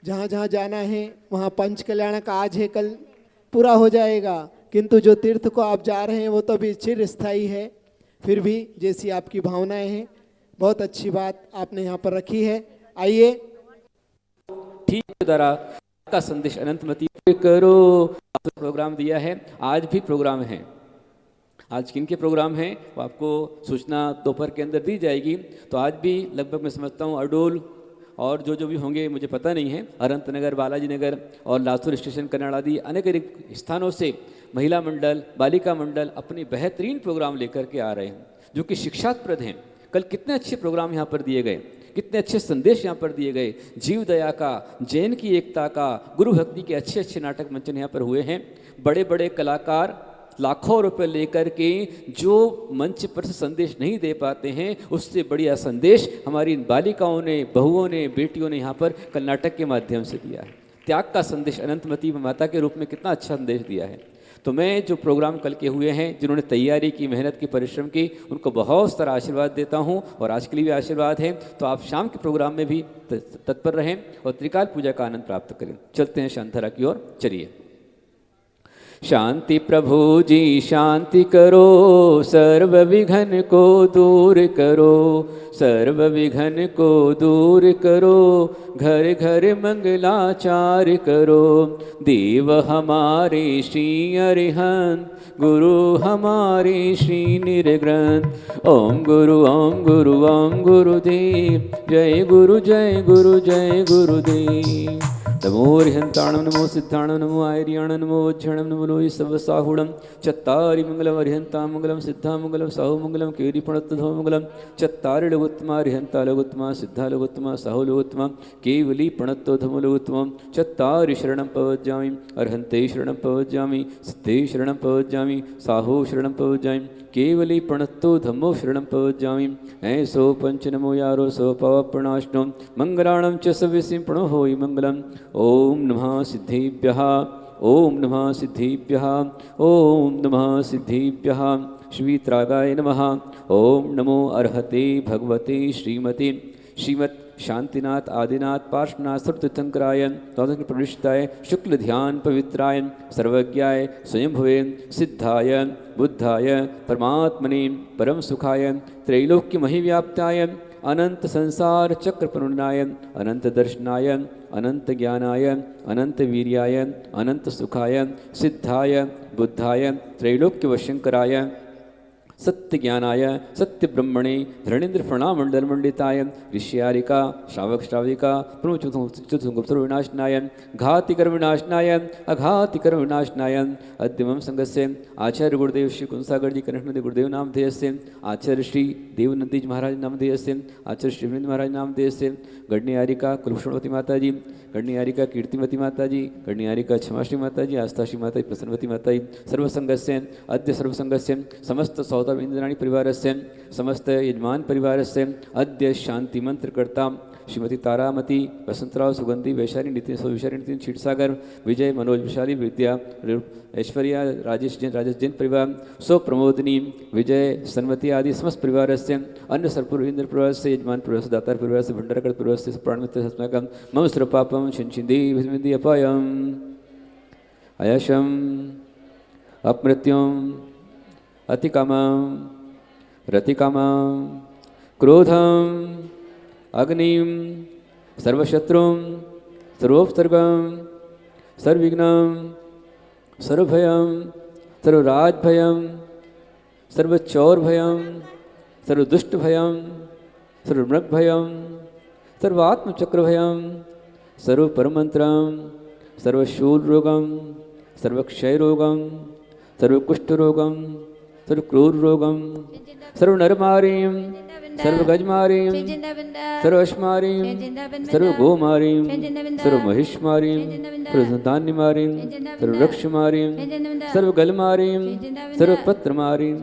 जहाँ जहाँ जाना है वहाँ पंच कल्याणक आज है कल पूरा हो जाएगा, किंतु जो तीर्थ को आप जा रहे हैं वो तो अभी चिर स्थायी है। फिर भी जैसी आपकी भावनाएं हैं, बहुत अच्छी बात आपने यहाँ पर रखी है। आइए ठीक द्वारा का संदेश अनंतमती करो प्रोग्राम दिया है। आज भी प्रोग्राम है, आज किन के प्रोग्राम हैं वो आपको सूचना दोपहर के अंदर दी जाएगी। तो आज भी लगभग मैं समझता हूँ अडोल और जो भी होंगे मुझे पता नहीं है, अनंत नगर, बालाजी नगर और लातूर स्टेशन, कन्नाड़ आदि अनेक स्थानों से महिला मंडल, बालिका मंडल अपनी बेहतरीन प्रोग्राम लेकर के आ रहे हैं जो कि शिक्षाप्रद हैं। कल कितने अच्छे प्रोग्राम यहाँ पर दिए गए, कितने अच्छे संदेश यहाँ पर दिए गए। जीव दया का, जैन की एकता का, गुरु भक्ति के अच्छे अच्छे नाटक मंचन यहाँ पर हुए हैं। बड़े बड़े कलाकार लाखों रुपए लेकर के जो मंच पर से संदेश नहीं दे पाते हैं, उससे बढ़िया संदेश हमारी इन बालिकाओं ने, बहुओं ने, बेटियों ने यहाँ पर कल नाटक के माध्यम से दिया है। त्याग का संदेश अनंतमती माता के रूप में कितना अच्छा संदेश दिया है। तो मैं जो प्रोग्राम कल के हुए हैं, जिन्होंने तैयारी की, मेहनत की, परिश्रम की, उनको बहुत सारा आशीर्वाद देता हूं और आज के लिए भी आशीर्वाद है। तो आप शाम के प्रोग्राम में भी तत्पर रहें और त्रिकाल पूजा का आनंद प्राप्त करें। चलते हैं शांतरा की ओर, चलिए। शांति प्रभु जी शांति करो, सर्व विघ्न को दूर करो, सर्व विघ्न को दूर करो, घर घर मंगलाचार करो। देव हमारे श्री अरिहंत, गुरु हमारे श्री निर्ग्रंथ। ओम गुरु ओम गुरु ओम गुरुदेव, जय गुरु जय गुरु जय गुरुदेव। नमो अरिहंताणं नमो सिद्धाणं नमो आर्याणं नमो वज्राणं नमो लोहि सवसाहुणं। चत्तारि मंगलम अरिहंता मंगलम सिद्धा मंगलम साहु मंगलम केरी प्रणतधो मंगलम। चत्तारि लघुत्तमा अरिहंता लघुत्तमा सिद्धा लघुत्तमा साहु लघुत्तमा केवली प्रणतोधम लघुत्तमं। चत्तारि शरणं प्रवज्जामि, अरिहन्ते शरणं प्रवज्जामि, सिद्धे शरणं प्रवज्जामि, साहु शरणं प्रवज्जामि, केवली प्रणतो धम्मो शरणं प्रवज्जामि। ऐसो पंच नमो यारो सो पवप्रणाश्नो मंगलाणं च सविसिं प्रणो होयि मंगलम्। ओम नमः सिद्धिभ्यः, ओम नमः सिद्धिभ्यः, ओम नमः सिद्धिभ्यः। श्रीत्रागाय नमः। ओम नमो अर्हते भगवते श्रीमते श्रीमत् शांतिनाथ आदिनाथ पार्श्वनाथ सर्वतीर्थंकराय प्रविष्टाय शुक्ल ध्यान पवित्राय सर्वज्ञाय स्वयंभुवे सिद्धाय बुद्धाय परमात्मने परम सुखाय त्रैलोक्य महिव्याप्ताय अनंत संसार चक्र प्रणुनाय अनंत दर्शनाय अनंत ज्ञानाय अनंत वीर्याय अनंत सुखाय सिद्धाय बुद्धाय त्रैलोक्य वशंकराय सत्य ज्ञानाय सत्य ब्रह्मणे धरणेन्द्र प्रणामंडल मंडिताय ऋष्यारिका श्रावक श्राविका प्रमुख विनाशनाय घातिकर विनाशनाय अघातिकर विनाशनाय अद्यमं संघस्य आचार्य गुरुदेव श्री कुंसागर जी कनिष्ठ गुरुदेव नामधेयस्य आचार्य श्री देवनंदी जी महाराज नामधेयस्य आचार्य श्री वृंद महाराज नामधेयस्य गणनियारिका कुलभूषणवती माता जी गणनियारिका कीर्तिमती माता जी गणनियारिका क्षमाश्री माता जी आस्थाश्री माता जी प्रसन्नवती माता जी सर्वसंघस्य अद्य सर्वसंघस्य समस्त सौदा इंद्राणी परिवारस्य समस्त यजमान परिवारस्य अद्य शांति मंत्रकर्ता श्रीमती तारामती वसंतराव सुगंधी वैशाली नितिन विशाली नितिन क्षीरसागर विजय मनोज विशाली विद्या ऐश्वर्या राजेश जैन परिवार सो प्रमोदिनी विजय सन्मति आदि समस्त परिवार से अन्य सर्पुर इंद्र परिवार से यजमान परिवार से दातार परिवार से भंडारकर परिवार से प्राणमित्र अस्माकं मम सर्वपापं छिन्चिन्दी विस्मृति अपायम् अयशम् अपमृत्युम् अतिकामं रतिकामं क्रोधम् अग्निं सर्वशत्रुं सर्वोपसर्गं सर्वविघ्नं सर्वभयं सर्वराजभयं सर्वचौरभयं सर्वदुष्टभयं सर्वमृगभयं सर्वात्मचक्रभयं सर्वपरमंत्रं सर्वशूलरोगं सर्वक्षयरोगं सर्वकुष्ठरोगं सर्वक्रूररोगं सर्वनरमारीं सर्वगजमारीं सर्वअश्मारीं सर्वगोमारीं सर्वमहिषमारीं सर्वसंतान्यमारीं सर्ववृक्षमारीं सर्वगलमारीं सर्वपत्रमारीं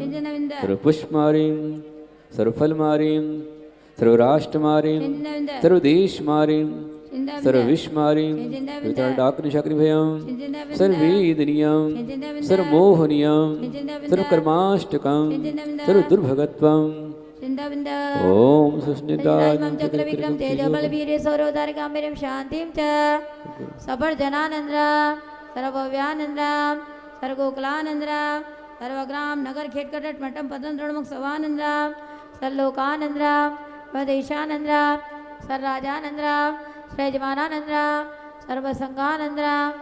सर्वपुष्पमारीं सर्वफलमारीं सर्वराष्ट्रमारीं सर्वदेशमारीं सर्वविश्वमारीं सर्वडाक्निशाक्निभयं सर्ववेदनीयं सर्वमोहनीयं सर्वकर्माष्टकं सर्वदुर्भगत्वं ओम चक्र विक्रम तेजो बल वीर्य सौरोधार गांभीर्यं शांतिं च सबर्जनानंदराम सर्वव्यानंदराम सर्वगोकुलानंदराम सर्वग्राम नगर खेटकटट मठम पदम द्रोणमुख सवानंदराम सर्वलोकानंदराम स्वदेशानंदराम सर्वराजानंदराम श्रेयजमानानंदराम सर्वसंगानंदराम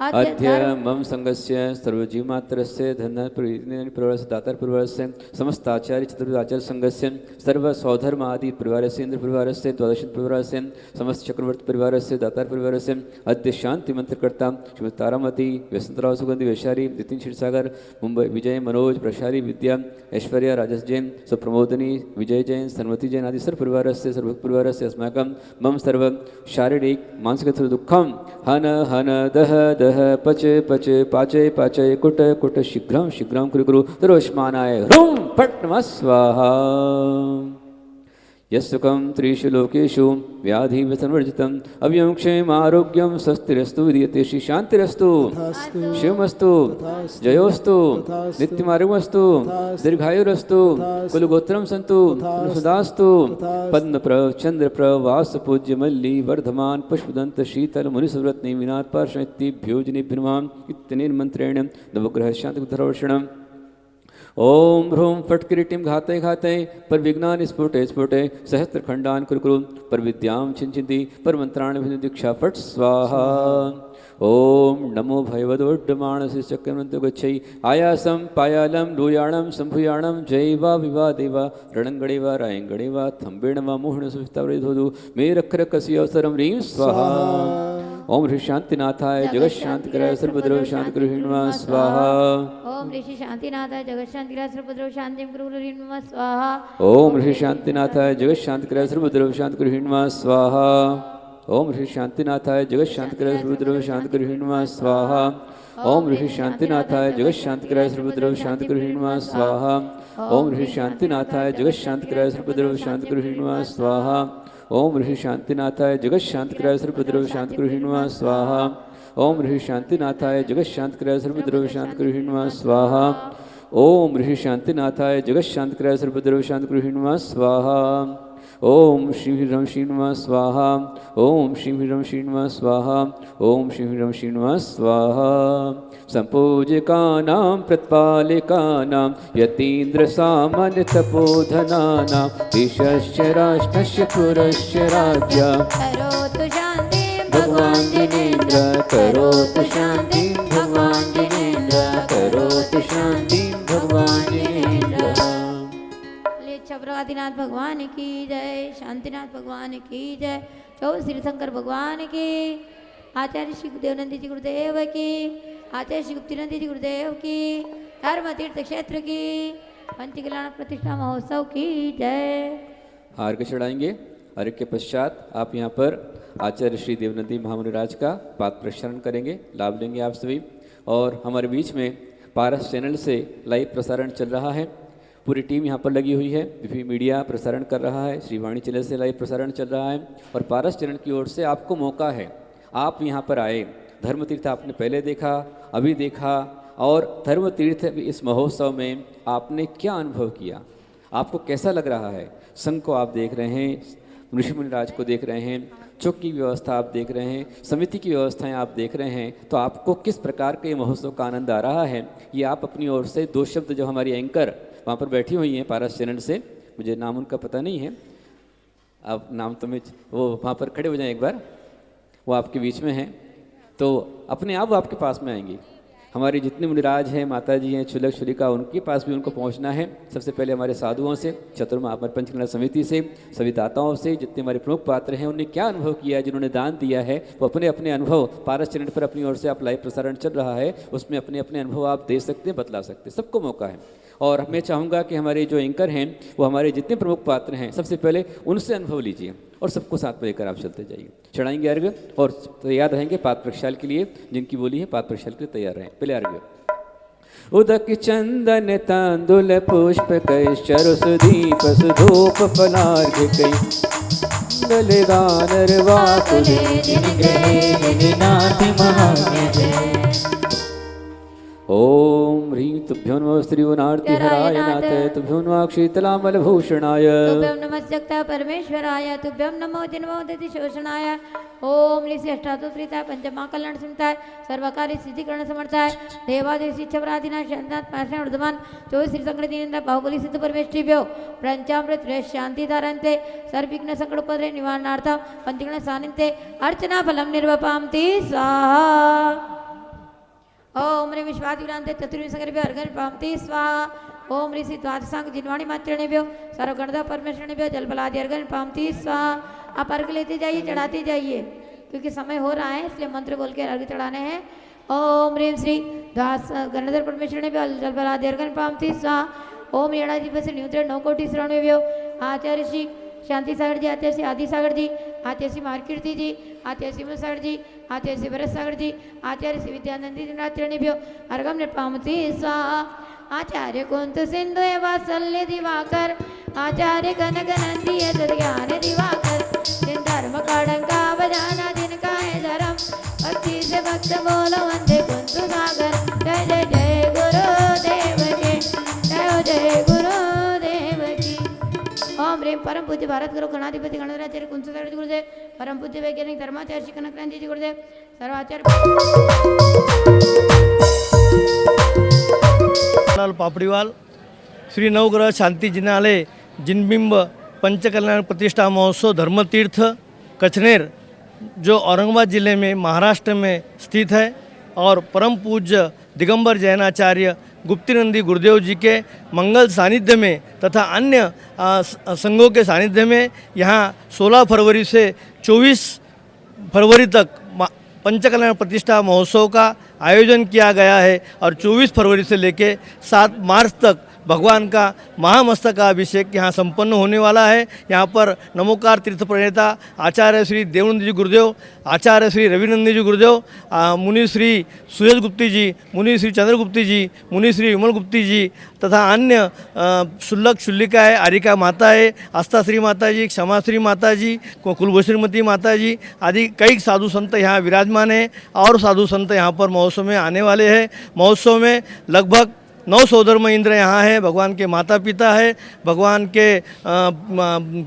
अद्य मम संघस्य सर्वजीवमात्रस्य धनपरिवारस्य दातार परिवारस्य समस्त आचार्य चतुर्थ आचार्य संघस्य सर्व सौधर्म आदि परिवारस्य इंद्र परिवारस्य द्वादश परिवारस्य समस्त चक्रवर्ती परिवारस्य दातार परिवारस्य अद्य शांति मंत्रकर्ता श्रीमती तारामती वसंतराव सुगंधी वैशाली नितिन क्षीरसागर मुंबई विजय मनोज प्रशाली विद्या ऐश्वर्या राजेश जैन सुप्रमोदिनी विजय जैन सन्मति जैन आदि सर्व परिवारस्य सर्व परिवारस्य अस्माकं मम सर्व शारीरिक मानसिक दुःखं हन हन दह दह पच पच पाचय पाचय कुट कुट शीघ्रं शीघ्रं कुरु कुरु तरोष्मानाय ह्रूं फट् नमः स्वाहा यस्सुखं त्रिषु लोकेषु व्याधि व्यसनवर्जितम् अव्यं क्षेम आरोग्यं स्वस्तिरस्तु विधीयते श्री शांतिरस्तु शिवमस्तु जयोस्तु नित्यमार्गमस्तु दीर्घायुरस्तु कुलगोत्रं सन्तु सुदास्तु पद्मप्र चंद्रप्र वासपूज्य मल्ली वर्धमान पुष्पदंत शीतल मुनिसुव्रत निविनाथ पार्श्वेभ्यो जनेभ्यो नमः इत्यनेन नवग्रह शांति धर्षणम् ओम ह्रूं फट् किरीटिं घातय घातय पर विघ्नानि स्फुटे स्फुटे सहस्त्र खंडान कुरु कुरु पर विद्यां छिंचिन्ति पर मंत्राणि भिन्न दीक्षा फट् स्वाहा ओम नमो भयवदोड्डमानस्य चक्रमन्तो गच्छै आयासं पायालं लूयाणं संभूयाणं जैवा विवा देवा रणङ्गणे वा रायङ्गणे वा थम्बेण वा मोहन सुविस्तावरेधोदु मे रखरकस्य अवसरं ह्रीं स्वाहा ओम ऋषि शांतिनाथाय जगत शांतिकराय सर्वद्रव शांति गृहिण्वा स्वाहा ओम ऋषि शांतिनाथाय जगत शांतिकराय सर्वद्रव शांतिं गृहिण्वा स्वाहा ओम ऋषि शांतिनाथाय जगत शांतिकराय सर्वद्रव शांति गृहिण्वा स्वाहा ओम ऋषि शांतिनाथाय जगत शांतिकराय सर्वद्रव शांति गृहिण्वा स्वाहा ओम ऋषि शांतिनाथाय जगत शांतिकराय सर्वद्रव शांति गृहिण्वा स्वाहा ओम ऋषि शांतिनाथाय जगत शांतिकराय सर्वद्रव शांति गृहिण्वा स्वाहा ओम ऋषि शांतिनाथाय जगत शांतिकराय सर्वद्रव शांति गृहिण्वा स्वाहा ओम ऋषि शांतिनाथाय जगत शांतिकराय सर्वद्रव शांति गृहिण्वा स्वाहा ओम ऋषि शांतिनाथाय जगत शांतिकराय सर्वद्रव शांति गृहिण्वा स्वाहा ओम श्री ह्रीं श्रीन्वा स्वाहा ओम श्री ह्रीं श्रीन्वा स्वाहा ओम श्री ह्रीं श्रीन्वा स्वाहा संपूजकानां प्रतिपालिकानां यतीन्द्रसामान्यतपोधनानां देशस्य राष्ट्रस्य पुरस्य राज्ञा करोतु शान्तिं भगवान् जिनेन्द्र करोतु शान्तिं भगवान् जिनेन्द्र करोतु शान्तिं भगवान् जिनेन्द्र शिक्षाप्रवादीनाथ भगवान की जय, शांतिनाथ भगवान की जय, चौ श्री शंकर भगवान की, आचार्य श्री देवनंदी जी गुरुदेव की, आचार्य श्री गुप्तिनंदी जी गुरुदेव की, धर्म तीर्थ क्षेत्र की, पंचकल्याण प्रतिष्ठा महोत्सव की जय। अर्घ्य चढ़ाएंगे। अर्घ्य के पश्चात आप यहाँ पर आचार्य श्री देवनंदी महामुनिराज का पाद प्रक्षालन करेंगे, लाभ लेंगे आप सभी। और हमारे बीच में पारस चैनल से लाइव प्रसारण चल रहा है, पूरी टीम यहाँ पर लगी हुई है। विपी मीडिया प्रसारण कर रहा है, श्रीवाणी चैनल से लाइव प्रसारण चल रहा है और पारस चैनल की ओर से आपको मौका है, आप यहाँ पर आए। धर्म तीर्थ आपने पहले देखा, अभी देखा, और धर्म तीर्थ इस महोत्सव में आपने क्या अनुभव किया, आपको कैसा लग रहा है। संघ को आप देख रहे हैं, ऋषि मुनिराज को देख रहे हैं, चौक की व्यवस्था आप देख रहे हैं, समिति की व्यवस्थाएं आप देख रहे हैं, तो आपको किस प्रकार के महोत्सव का आनंद आ रहा है, ये आप अपनी ओर से दो शब्द जो हमारी एंकर वहाँ पर बैठी हुई हैं पारस चैनल से, मुझे नाम उनका पता नहीं है, आप नाम तो मैं वो वहाँ पर खड़े हो जाएं एक बार, वो आपके बीच में हैं, तो अपने आप वो आपके पास में आएंगी। हमारे जितने मुनिराज हैं, माता जी हैं, छुलक छुलिका, उनके पास भी उनको पहुंचना है। सबसे पहले हमारे साधुओं से, चतुर्मा हमारे पंचकल्याण समिति से, सभी दाताओं से, जितने हमारे प्रमुख पात्र हैं, उन्हें क्या अनुभव किया है, जिन्होंने दान दिया है, वो अपने अपने अनुभव पारस चैनल पर अपनी ओर से आप लाइव प्रसारण चल रहा है, उसमें अपने अपने अनुभव आप दे सकते हैं, बतला सकते हैं, सबको मौका है। और मैं चाहूँगा कि हमारे जो एंकर हैं, वो हमारे जितने प्रमुख पात्र हैं, सबसे पहले उनसे अनुभव लीजिए और सबको साथ में लेकर आप चलते जाइए। चढ़ाएंगे अर्घ्य और तैयार रहेंगे पाद प्रक्षाल के लिए, जिनकी बोली है पाद प्रक्षाल के लिए तैयार रहें। पहले अर्घ्य। उदक चंदन तांदुल पुष्प कई चरु सुदीप सुधूप फलार्घ्य कई गले गानर वाकुले ओम ह्रीं तुभ्यो नमः श्रीवनार्ति हराय नाथ तुभ्यो नमः शीतलामलभूषणाय तुभ्यं नमस्ते परमेश्वराय तुभ्यं नमो जन्मोदति शोषणाय ओम लिसि अष्टादशरीता पंचमा कल्याण सिंताय सर्वकारी सिद्धिकरण समर्थाय देवादेव इच्छापराधीना शांतात् पाषाण वर्धमान 24 श्री संकटदीनता बाहुबली सिद्ध परमेश्वरीभ्यो पंचामृत शांति धारन्ते सर्वविघ्न संकटोपद्रव निवारणार्थं पंचगण सानिध्ये अर्चना फलं निर्वपामति स्वाहा। ओम ह्रीं विश्वादिव्रांते चतुर्विंशतिभ्यो अर्घ्यं पामति स्वाहा। ओम ऋषि द्वादशांग जिन्वाणी मात्रणेभ्यो सर्वगणदा परमेश्वरेभ्यो जलबलादि अर्घ्यं पामति स्वाहा। आप अर्घ्य लेते जाइए, चढ़ाते जाइए, क्योंकि समय हो रहा है, इसलिए मंत्र बोल के अर्घ्य चढ़ाने हैं। ओम ह्रीं श्री गणधर परमेश्वरेभ्यो जलबलादि अर्घ्यं पामति स्वाहा। ओम येणाधिपस्य न्यूत्र 9 कोटि श्रवणेभ्यो आचार्य श्री शांति सागर जी, आचार्य श्री आदि सागर जी, आचार्य श्री मार्कीर्ति जी, आचार्य श्री सागर जी, आचार्य श्री भरत सागर जी, आचार्य श्री विद्यानंदी दिनात्रणेभ्यो अर्घ्यं निर्पामति स्वाहा। आचार्य कुंत सिंधु वात्सल्य दिवाकर आचार्य कनक नंदी ज्ञान दिवाकर जिन धर्म काड़ंका बजाना जिनका है धर्म भक्ति से भक्त बोलो वंदे कुंत सागर। जय जय जय गुरुदेव की जय गुरुदेव की। ओम ह्रीं परम पूज्य भारत गुरु गणाधिपति गणराचार्य कुंत सागर जी गुरुदेव, परम पूज्य वैज्ञानिक धर्माचार्य श्री कनकनंदी जी गुरुदेव, सर्वाचार्य पापड़ीवाल श्री नवग्रह शांति जिनालय जिनबिंब पंचकल्याण प्रतिष्ठा महोत्सव धर्मतीर्थ कचनेर, जो औरंगाबाद ज़िले में महाराष्ट्र में स्थित है, और परम पूज्य दिगंबर जैनाचार्य गुप्तिनंदी गुरुदेव जी के मंगल सानिध्य में तथा अन्य संघों के सानिध्य में यहाँ 16 फरवरी से 24 फरवरी तक पंचकल्याण प्रतिष्ठा महोत्सव का आयोजन किया गया है। और 24 फरवरी से लेकर 7 मार्च तक भगवान का महामस्तकाभिषेक यहाँ संपन्न होने वाला है। यहाँ पर नमोकार तीर्थ प्रणेता आचार्य श्री देवनंद जी गुरुदेव, आचार्य श्री रविनंदी जी गुरुदेव, मुनि श्री सुयश गुप्ती जी, मुनि श्री चंद्रगुप्ती जी, मुनि श्री विमल गुप्ती जी तथा अन्य शुल्लक शुल्लिकाएँ, आरिका माता है, आस्थाश्री माता जी, क्षमाश्री माता जी, कुलभूषणमती माता जी आदि कई साधु संत यहाँ विराजमान हैं और साधु संत यहाँ पर महोत्सव में आने वाले हैं। महोत्सव में लगभग 9 सोदरम इंद्र यहाँ है, भगवान के माता पिता है, भगवान के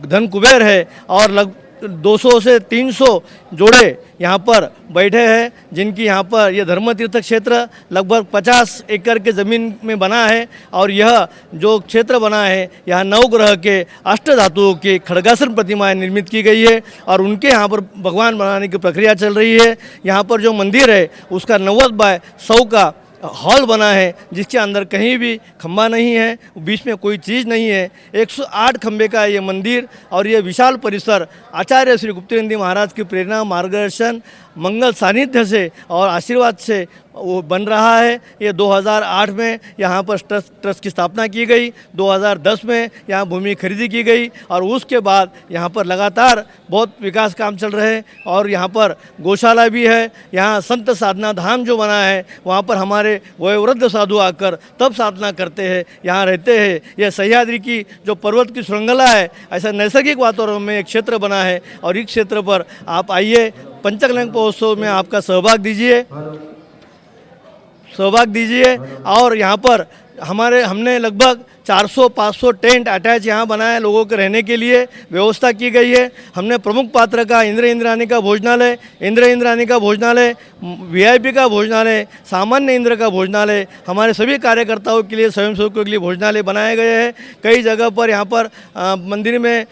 धन कुबेर है और 200 से 300 जोड़े यहाँ पर बैठे हैं, जिनकी यहाँ पर यह धर्मतीर्थ क्षेत्र लगभग 50 एकड़ के ज़मीन में बना है। और यह जो क्षेत्र बना है, यहाँ 9 ग्रह के अष्ट धातुओं की खड़गासन प्रतिमाएं निर्मित की गई है और उनके यहाँ पर भगवान बनाने की प्रक्रिया चल रही है। यहाँ पर जो मंदिर है उसका 90 बाय 100 का हॉल बना है जिसके अंदर कहीं भी खंबा नहीं है, बीच में कोई चीज़ नहीं है। 108 खंबे का ये मंदिर और ये विशाल परिसर आचार्य श्री गुप्तेन्द्र महाराज की प्रेरणा, मार्गदर्शन, मंगल सानिध्य से और आशीर्वाद से वो बन रहा है। ये 2008 में यहाँ पर ट्रस्ट की स्थापना की गई, 2010 में यहाँ भूमि खरीदी की गई और उसके बाद यहाँ पर लगातार बहुत विकास काम चल रहे हैं। और यहाँ पर गौशाला भी है, यहाँ संत साधना धाम जो बना है वहाँ पर हमारे वयोवृद्ध साधु आकर तब साधना करते हैं, यहाँ रहते हैं। यह सह्याद्री की जो पर्वत की श्रृंखला है, ऐसा नैसर्गिक वातावरण में एक क्षेत्र बना है और इस क्षेत्र पर आप आइए, पंचकल्याण महोत्सव में आपका सहभाग दीजिए। और यहाँ पर हमने लगभग 400-500 टेंट अटैच यहाँ बनाया है, लोगों के रहने के लिए व्यवस्था की गई है। हमने प्रमुख पात्र का इंद्राणी का भोजनालय, इंद्राणी का भोजनालय, VIP का भोजनालय, सामान्य इंद्र का भोजनालय, हमारे सभी कार्यकर्ताओं के लिए, स्वयंसेवकों के लिए भोजनालय बनाए गए हैं। कई जगह पर यहाँ पर मंदिर में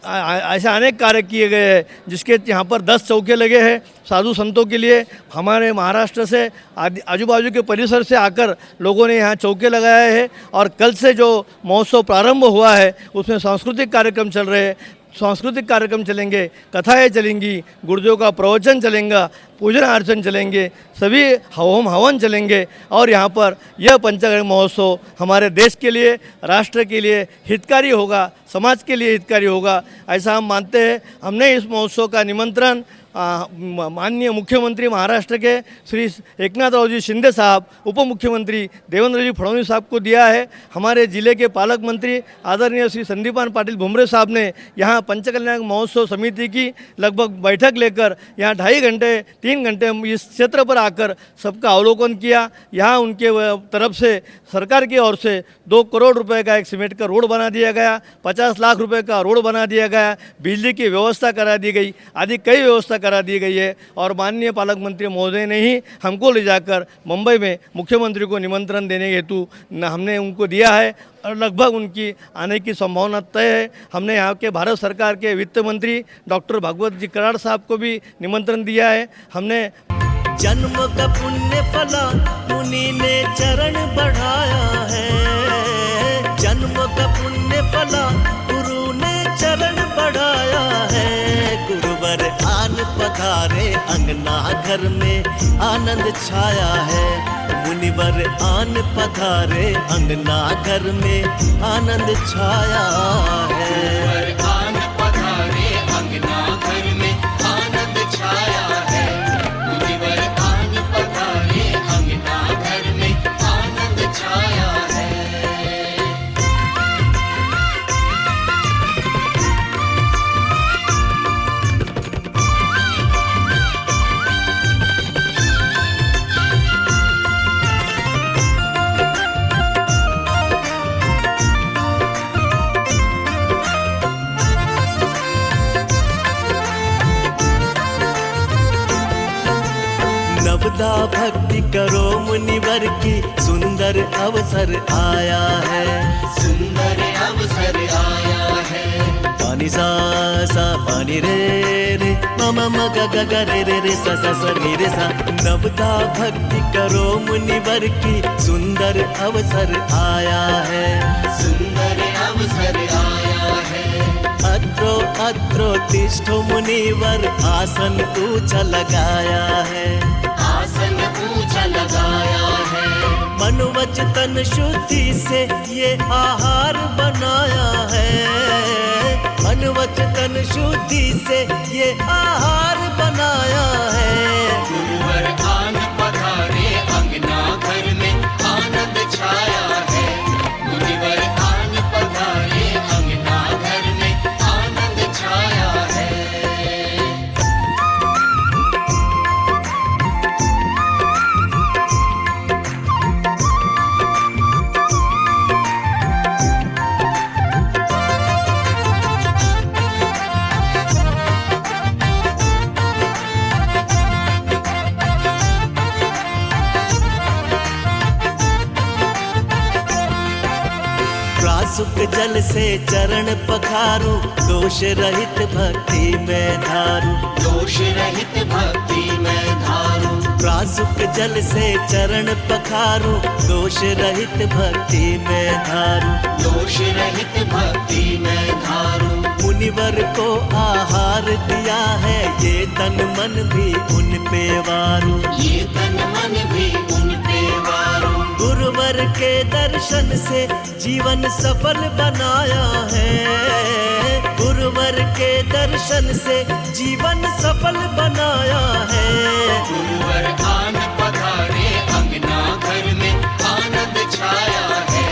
ऐसे अनेक कार्य किए गए हैं जिसके यहाँ पर 10 चौके लगे हैं साधु संतों के लिए। हमारे महाराष्ट्र से आजू बाजू के परिसर से आकर लोगों ने यहाँ चौके लगाए हैं और कल से जो महोत्सव प्रारंभ हुआ है उसमें सांस्कृतिक कार्यक्रम चल रहे हैं। सांस्कृतिक कार्यक्रम चलेंगे, कथाएं चलेंगी, गुरुदेव का प्रवचन चलेगा, पूजन अर्चन चलेंगे, सभी होम हवन चलेंगे। और यहाँ पर यह पंचकल्याण महोत्सव हमारे देश के लिए, राष्ट्र के लिए हितकारी होगा, समाज के लिए हितकारी होगा, ऐसा हम मानते हैं। हमने इस महोत्सव का निमंत्रण माननीय मुख्यमंत्री महाराष्ट्र के श्री एकनाथरावजी शिंदे साहब, उप मुख्यमंत्री देवेंद्र जी फडणवीस साहब को दिया है। हमारे ज़िले के पालक मंत्री आदरणीय श्री संदीपान पाटिल भुमरे साहब ने यहाँ पंचकल्याण महोत्सव समिति की लगभग बैठक लेकर यहाँ 2.5 घंटे 3 घंटे इस क्षेत्र पर आकर सबका अवलोकन किया। यहाँ उनके तरफ से सरकार की ओर से 2 करोड़ रुपए का एक सीमेंट का रोड बना दिया गया, 50 लाख रुपए का रोड बना दिया गया, बिजली की व्यवस्था करा दी गई, आदि कई व्यवस्था करा दी गई है। और माननीय पालक मंत्री महोदय ने ही हमको ले जाकर मुंबई में मुख्यमंत्री को निमंत्रण देने हेतु हमने उनको दिया है और लगभग उनकी आने की संभावना तय है। हमने यहाँ के भारत सरकार के वित्त मंत्री डॉक्टर भागवत जी कराड़ साहब को भी निमंत्रण दिया है। हमने जन्म का पुण्य फला मुनि ने चरण बढ़ाया है, जन्म का पुण्य फला गुरु ने चरण बढ़ाया है। गुरुवर आन पधारे अंगना घर में आनंद छाया है, मुनिवर आन पधारे अंगना घर में आनंद छाया है। आन पधारे अंगना घर में आनंद छाया है, मुनिवर आन पधारे अंगना घर में आनंद छाया है। नवदा भक्ति करो मुनिवर की सुंदर अवसर आया है, सुंदर अवसर आया है। पानी सा सा पानी रे रे मम मग ग ग रे रे रे सा सा सा रे रे सा। नवदा भक्ति करो मुनिवर की सुंदर अवसर आया है, सुंदर अवसर आया है। अत्रो अत्रो तिष्ठो मुनिवर आसन ऊंचा लगाया है, आसन ऊंचा लगाया है। मन वचन शुद्धि से ये आहार बनाया है, मन वचन शुद्धि से ये आहार बनाया है। गुरुवर आन पधारे अंगना घर में आनंद छाया है, गुरुवर आन पधारे अंगना घर में आनंद छाया है। सुख जल से चरण पखारू, दोष रहित भक्ति में धारू, दोष रहित भक्ति में धारू। नाजुक जल से चरण पखारूं, दोष रहित भक्ति में धारूं, दोष रहित भक्ति में धारूं। मुनिवर को आहार दिया है, ये तन मन भी उन पे वारूं, ये तन मन भी उन पे वारूं। गुरुवर के दर्शन से जीवन सफल बनाया है, गुरुवर के दर्शन से जीवन सफल बनाया है। गुरुवर आन पधारे अंगना घर में आनंद छाया है,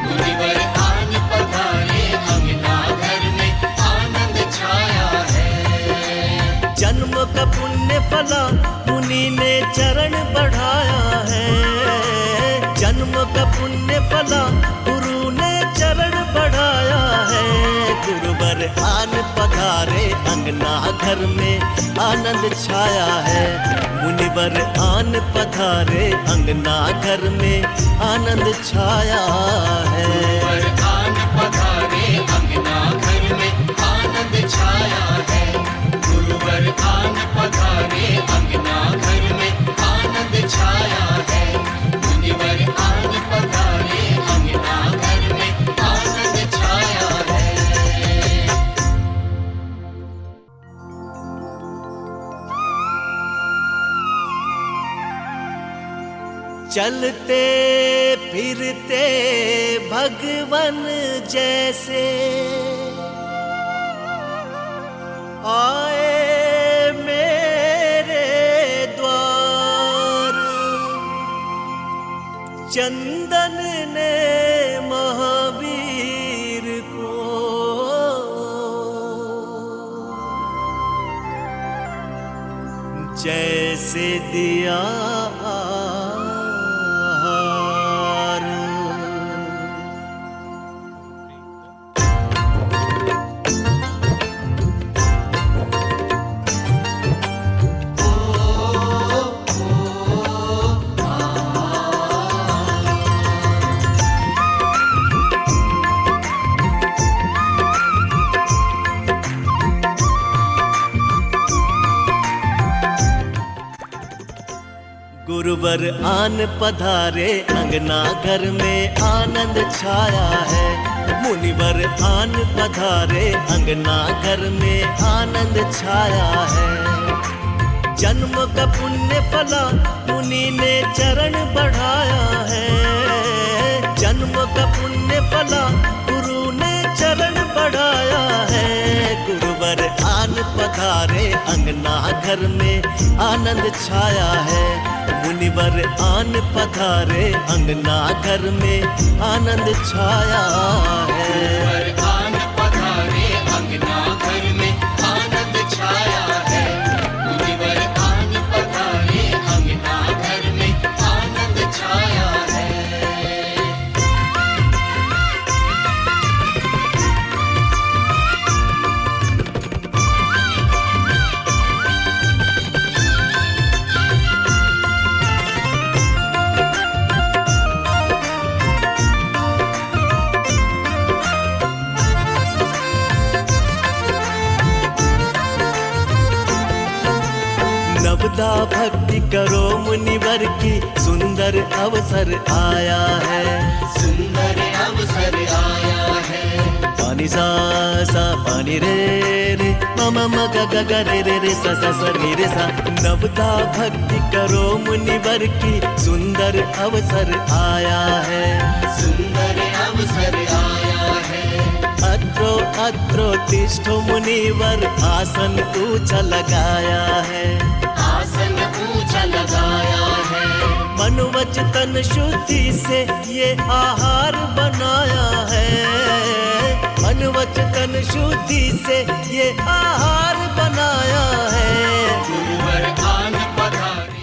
गुरुवर आन पधारे अंगना घर में आनंद छाया है। जन्म का पुण्य फला मुनि ने चरण बढ़ाया है, जन्म का पुण्य फला गुरु ने चरण बढ़ाया है। गुरुवर आन पधारे अंगना घर में आनंद छाया है, मुनिवर आन पधारे अंगना घर में आनंद छाया है। गुरुवर आन पधारे अंगना घर में आनंद छाया है, गुरुवर आन पधारे अंगना घर में आनंद छाया है, मुनिवर आन पधारे अंगना घर में आनंद छाया है। चलते फिरते भगवन जैसे आए मेरे द्वार, चंदन ने महावीर को जैसे दिया गुरुवर आन पधारे अंगना घर में आनंद छाया है, मुनिवर आन पधारे अंगना घर में आनंद छाया है। जन्म का पुण्य फला मुनि ने चरण बढ़ाया है, जन्म का पुण्य फला गुरु ने चरण बढ़ाया है। गुरुवर आन पधारे अंगना घर में आनंद छाया है, मुनिवर आन पधारे अंगना घर में आनंद छाया है। गुरुवर आन पधारे अंगना घर में आनंद छाया है, मुनिवर आन पधारे अंगना घर में आनंद छाया है। नवदा भक्ति करो मुनिवर की सुंदर अवसर आया है, सुंदर अवसर आया है। पानी सा सा पानी रे रे मम मग ग रे रे रे सा सा सा रे रे सा। नवदा भक्ति करो मुनिवर की सुंदर अवसर आया है, सुंदर अवसर आया है। अत्रो अत्रो तिष्ठो मुनिवर आसन ऊंचा लगाया है, आसन ऊंचा लगाया है। मन वचन शुद्धि से ये आहार बनाया है, मन वचन शुद्धि से ये आहार बनाया है। गुरुवर आन पधारे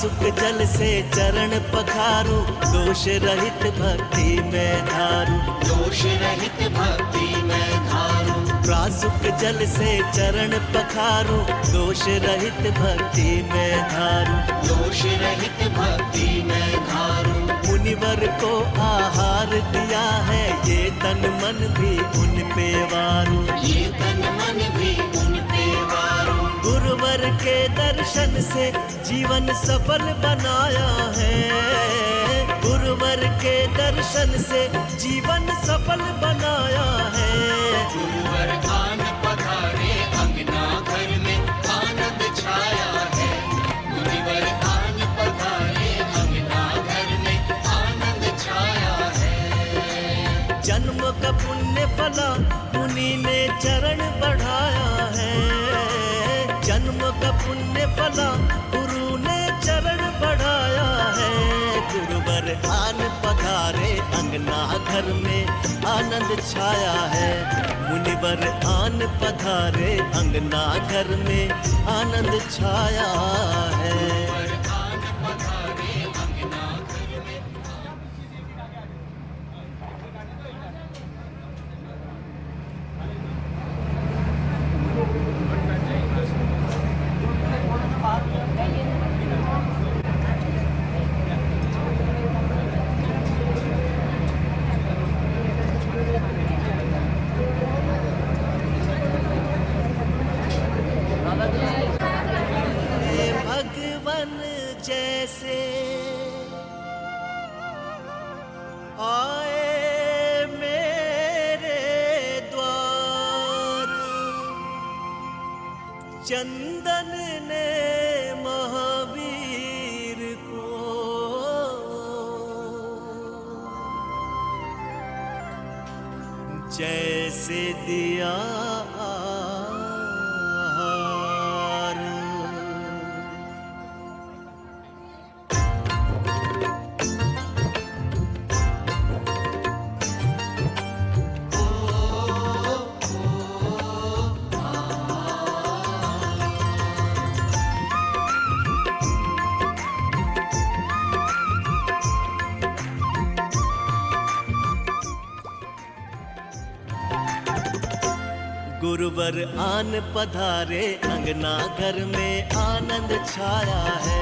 प्रासुक जल से चरण पखारूं, दोष रहित भक्ति में धारूं, दोष रहित भक्ति में धारूं। प्रासुक जल से चरण पखारूं, दोष रहित भक्ति में धारूं, दोष रहित भक्ति में धारूं। मुनिवर को आहार दिया है, ये तन मन भी उन पे वारूं, ये तन मन भी उन पे वारूं। गुरुवर के दर्शन से जीवन सफल बनाया है, गुरुवर के दर्शन से जीवन सफल बनाया है। गुरुवर आन पधारे अंगना घर में आनंद छाया है, गुरुवर आन पधारे अंगना घर में आनंद छाया है। जन्म का पुण्य फला मुनि ने चरण बढ़ाया है, जन्म का पुण्य फला गुरु ने चरण बढ़ाया है। गुरुवर आन पधारे अंगना घर में आनंद छाया है, मुनिवर आन पधारे अंगना घर में आनंद छाया है। भगवन जैसे आए मेरे द्वार, चंदन ने महावीर को जैसे दिया गुरुवर आन पधारे अंगना घर में आनंद छाया है,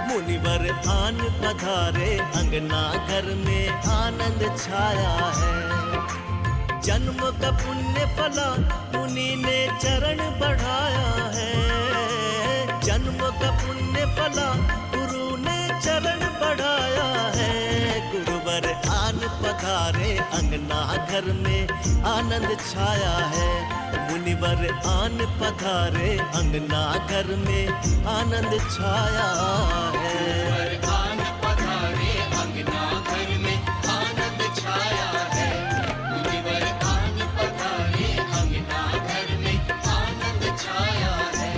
मुनिवर आन पधारे अंगना घर में आनंद छाया है। जन्म का पुण्य फला मुनि ने चरण बढ़ाया है, जन्म का पुण्य फला गुरु ने चरण बढ़ाया है। गुरुवर आन पधारे अंगना घर में आनंद छाया है, मुनिवर आन पधारे अंगना घर में आनंद छाया है। आन पधारे अंगना घर में आनंद छाया है, मुनिवर आन पधारे अंगना घर में आनंद छाया है।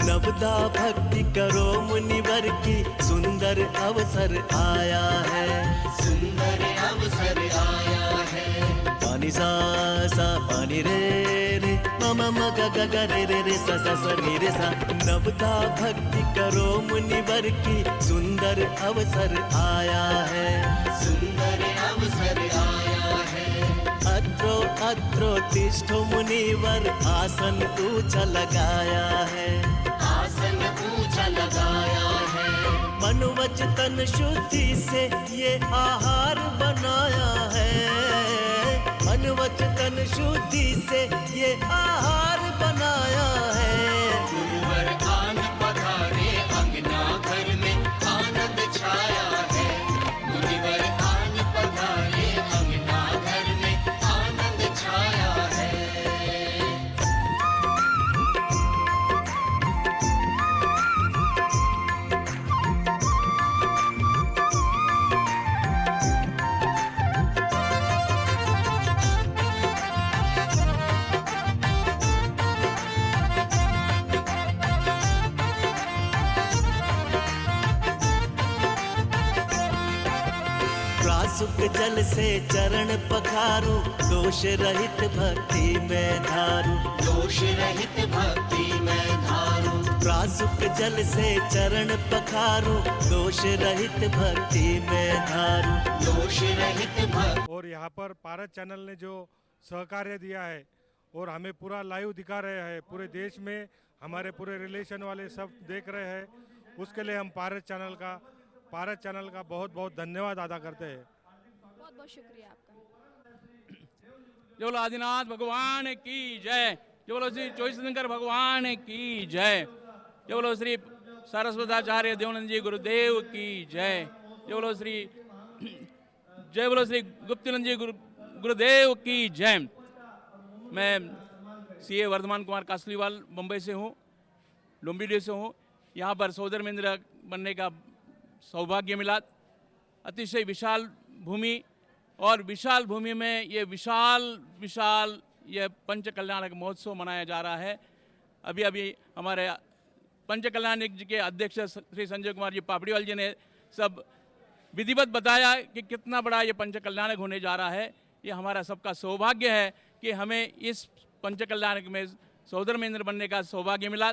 नवदा भक्ति करो मुनिवर की, सुंदर अवसर आया है, सुंदर अवसर आया है। पानी सा सा पानी रे रे मम मग ग ग रे रे रे सा सा सा रे रे सा। नवदा भक्ति करो मुनिवर की, सुंदर अवसर आया है, सुंदर अवसर आया है। अत्रो अत्रो तिष्ठो मुनिवर, आसन ऊंचा लगाया है, आसन ऊंचा लगाया है। मन वचन शुद्धि से ये आहार बनाया है, मन वचन शुद्धि से ये आहार बनाया है। गुरुवर आन पधारे अंगना घर में आनंद छाया है, मुनिवर आन पधारे अंगना घर में आनंद छाया है। प्रासुक जल से चरण पखारूं, दोष रहित भक्ति में धारूं, दोष रहित भक्ति में धारूं। प्रासुक जल से चरण पखारूं, दोष रहित भक्ति में धारूं, दोष रहित भक्ति। और यहाँ पर भारत चैनल ने जो सहकार्य दिया है और हमें पूरा लाइव दिखा रहे हैं, पूरे देश में हमारे पूरे रिलेशन वाले सब देख रहे हैं, उसके लिए हम भारत चैनल का बहुत बहुत धन्यवाद अदा करते हैं। बहुत बहुत शुक्रिया आपका। जय बोलो आदिनाथ भगवान की जय, जय बोलो श्री चोईशंकर भगवान की जय, जय बोलो श्री सरस्वताचार्य देवानंद जी गुरुदेव की जय, जय बोलो श्री गुप्तानंद जी गुरुदेव की जय। मैं सीए वर्धमान कुमार कासलीवाल मुंबई से हूँ, डोंबिवली से हूँ। यहाँ पर सहोदर मित्र बनने का सौभाग्य मिला। अतिशय विशाल भूमि और विशाल भूमि में ये विशाल ये पंच कल्याणक महोत्सव मनाया जा रहा है। अभी अभी हमारे पंच कल्याणक जी के अध्यक्ष श्री संजय कुमार जी पापड़ीवाल जी ने सब विधिवत बताया कि कितना बड़ा ये पंच कल्याणक होने जा रहा है। ये हमारा सबका सौभाग्य है कि हमें इस पंच कल्याणक में सहोदर मित्र बनने का सौभाग्य मिला।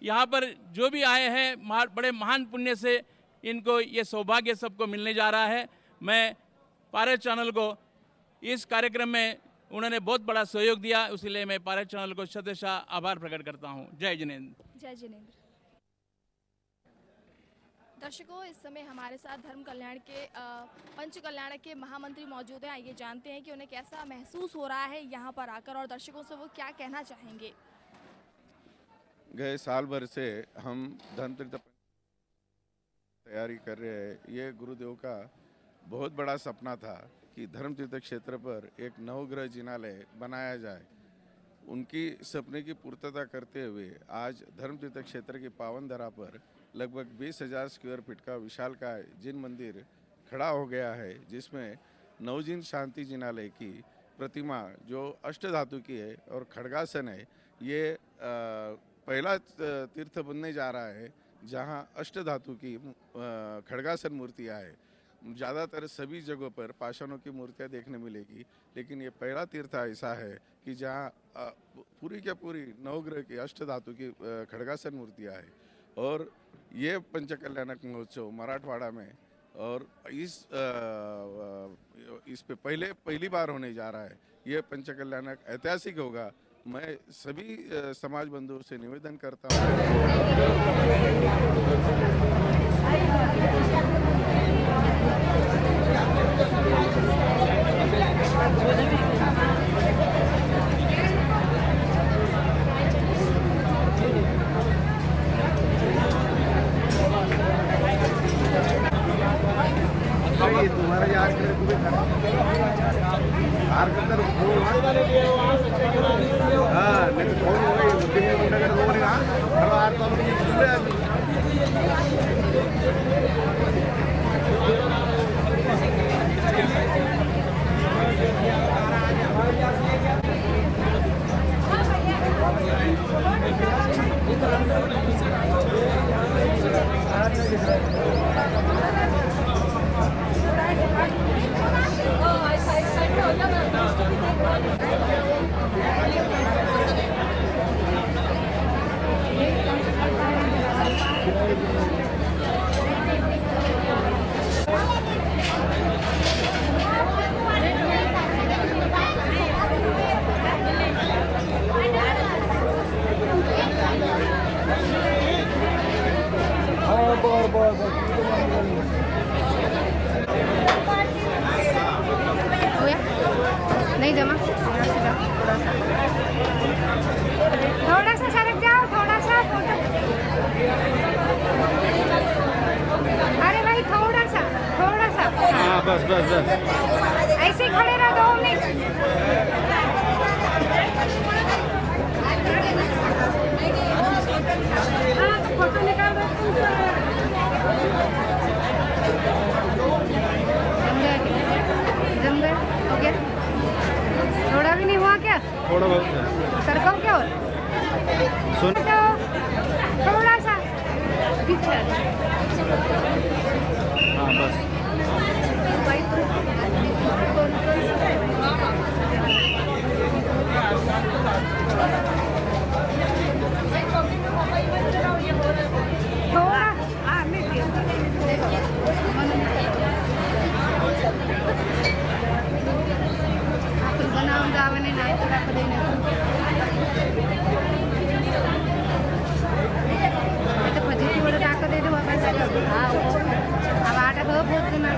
यहाँ पर जो भी आए हैं बड़े महान पुण्य से इनको ये सौभाग्य सबको मिलने जा रहा है। मैं भारत चैनल को इस कार्यक्रम में उन्होंने बहुत बड़ा सहयोग दिया, इसलिए मैं भारत चैनल को शतशः आभार प्रकट करता हूँ। जय जिनेंद्र। जय जिनेंद्र। दर्शकों, इस समय हमारे साथ धर्म कल्याण के पंच कल्याण के महामंत्री मौजूद हैं। आइए जानते हैं कि उन्हें कैसा महसूस हो रहा है यहाँ पर आकर और दर्शकों से वो क्या कहना चाहेंगे। गए साल भर से हम धर्म तीर्थ तैयारी कर रहे हैं। ये गुरुदेव का बहुत बड़ा सपना था कि धर्म तीर्थ क्षेत्र पर एक नवग्रह जिनालय बनाया जाए। उनकी सपने की पूर्तता करते हुए आज धर्म तीर्थ क्षेत्र की पावन धरा पर लगभग 20,000 स्क्वायर फीट का विशालकाय जिन मंदिर खड़ा हो गया है, जिसमें नवजिन शांति जिनालय की प्रतिमा जो अष्टधातु की है और खड़गासन है, ये पहला तीर्थ बनने जा रहा है जहां अष्टधातु की खड़गासन मूर्तियां है। ज़्यादातर सभी जगहों पर पाषाणों की मूर्तियां देखने मिलेगी, लेकिन ये पहला तीर्थ ऐसा है कि जहां पूरी के पूरी नवग्रह की अष्टधातु की खड़गासन मूर्तियां है। और ये पंचकल्याणक महोत्सव मराठवाड़ा में और इस पे पहली बार होने जा रहा है। ये पंचकल्याणक ऐतिहासिक होगा। मैं सभी समाज बंधुओं से निवेदन करता हूँ। तुम्हारा यार हाँ नहीं तो फोन हो नहीं जमा थोड़ा सा सरक जाओ, थोड़ा सा फोटो। अरे भाई थोड़ा सा हाँ बस ऐसे खड़े रहो 2 मिनट। हाँ तो फोटो निकाल दो। जम गए हो गया? थोड़ा भी नहीं हुआ क्या? थोड़ा बहुत सरकाओ क्या हो? सुन थोड़ा सा पीछे। हाँ बस हाँ अब आटा तो बहुत ना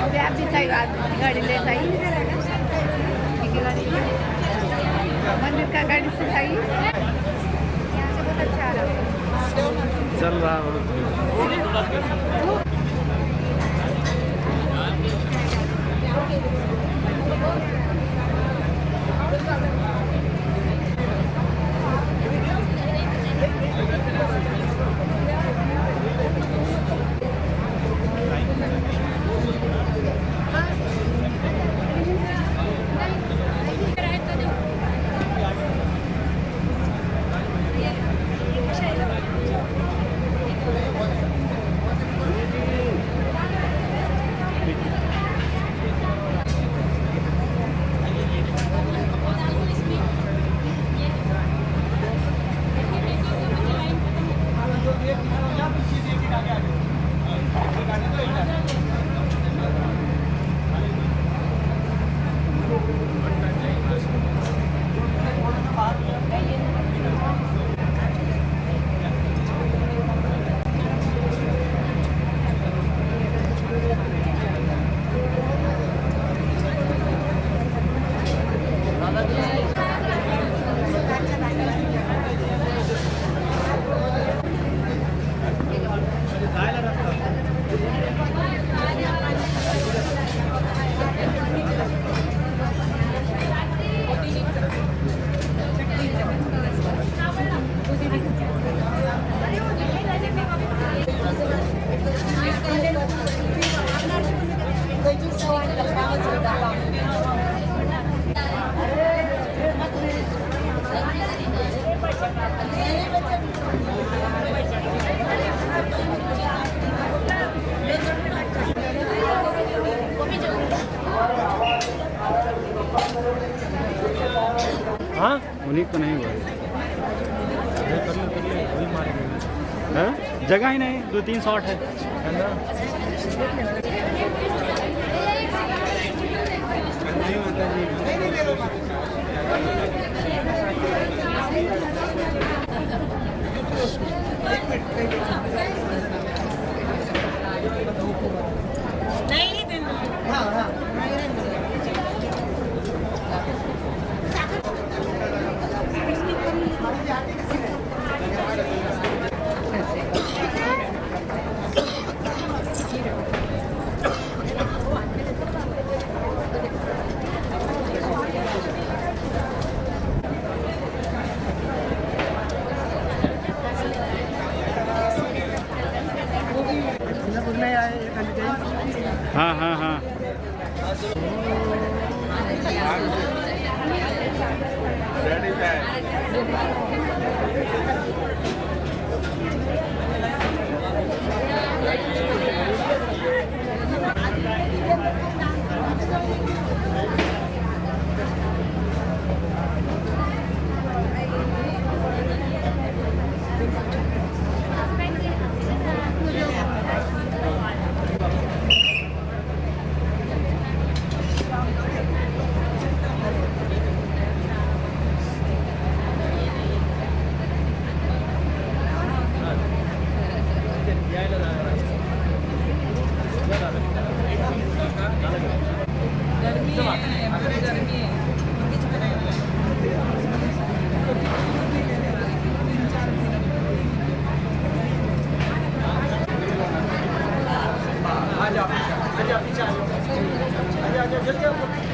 अभी आप भी चाहिए गाड़ी ले जाइए मंदिर का गाड़ी से जाइए यहाँ से बहुत अच्छा आ रहा है चल रहा है। हाँ उन्हीं को नहीं हुआ जगह ही नहीं 2-3 शॉट है ना। हाँ हाँ हाँ आजा पीछे आजा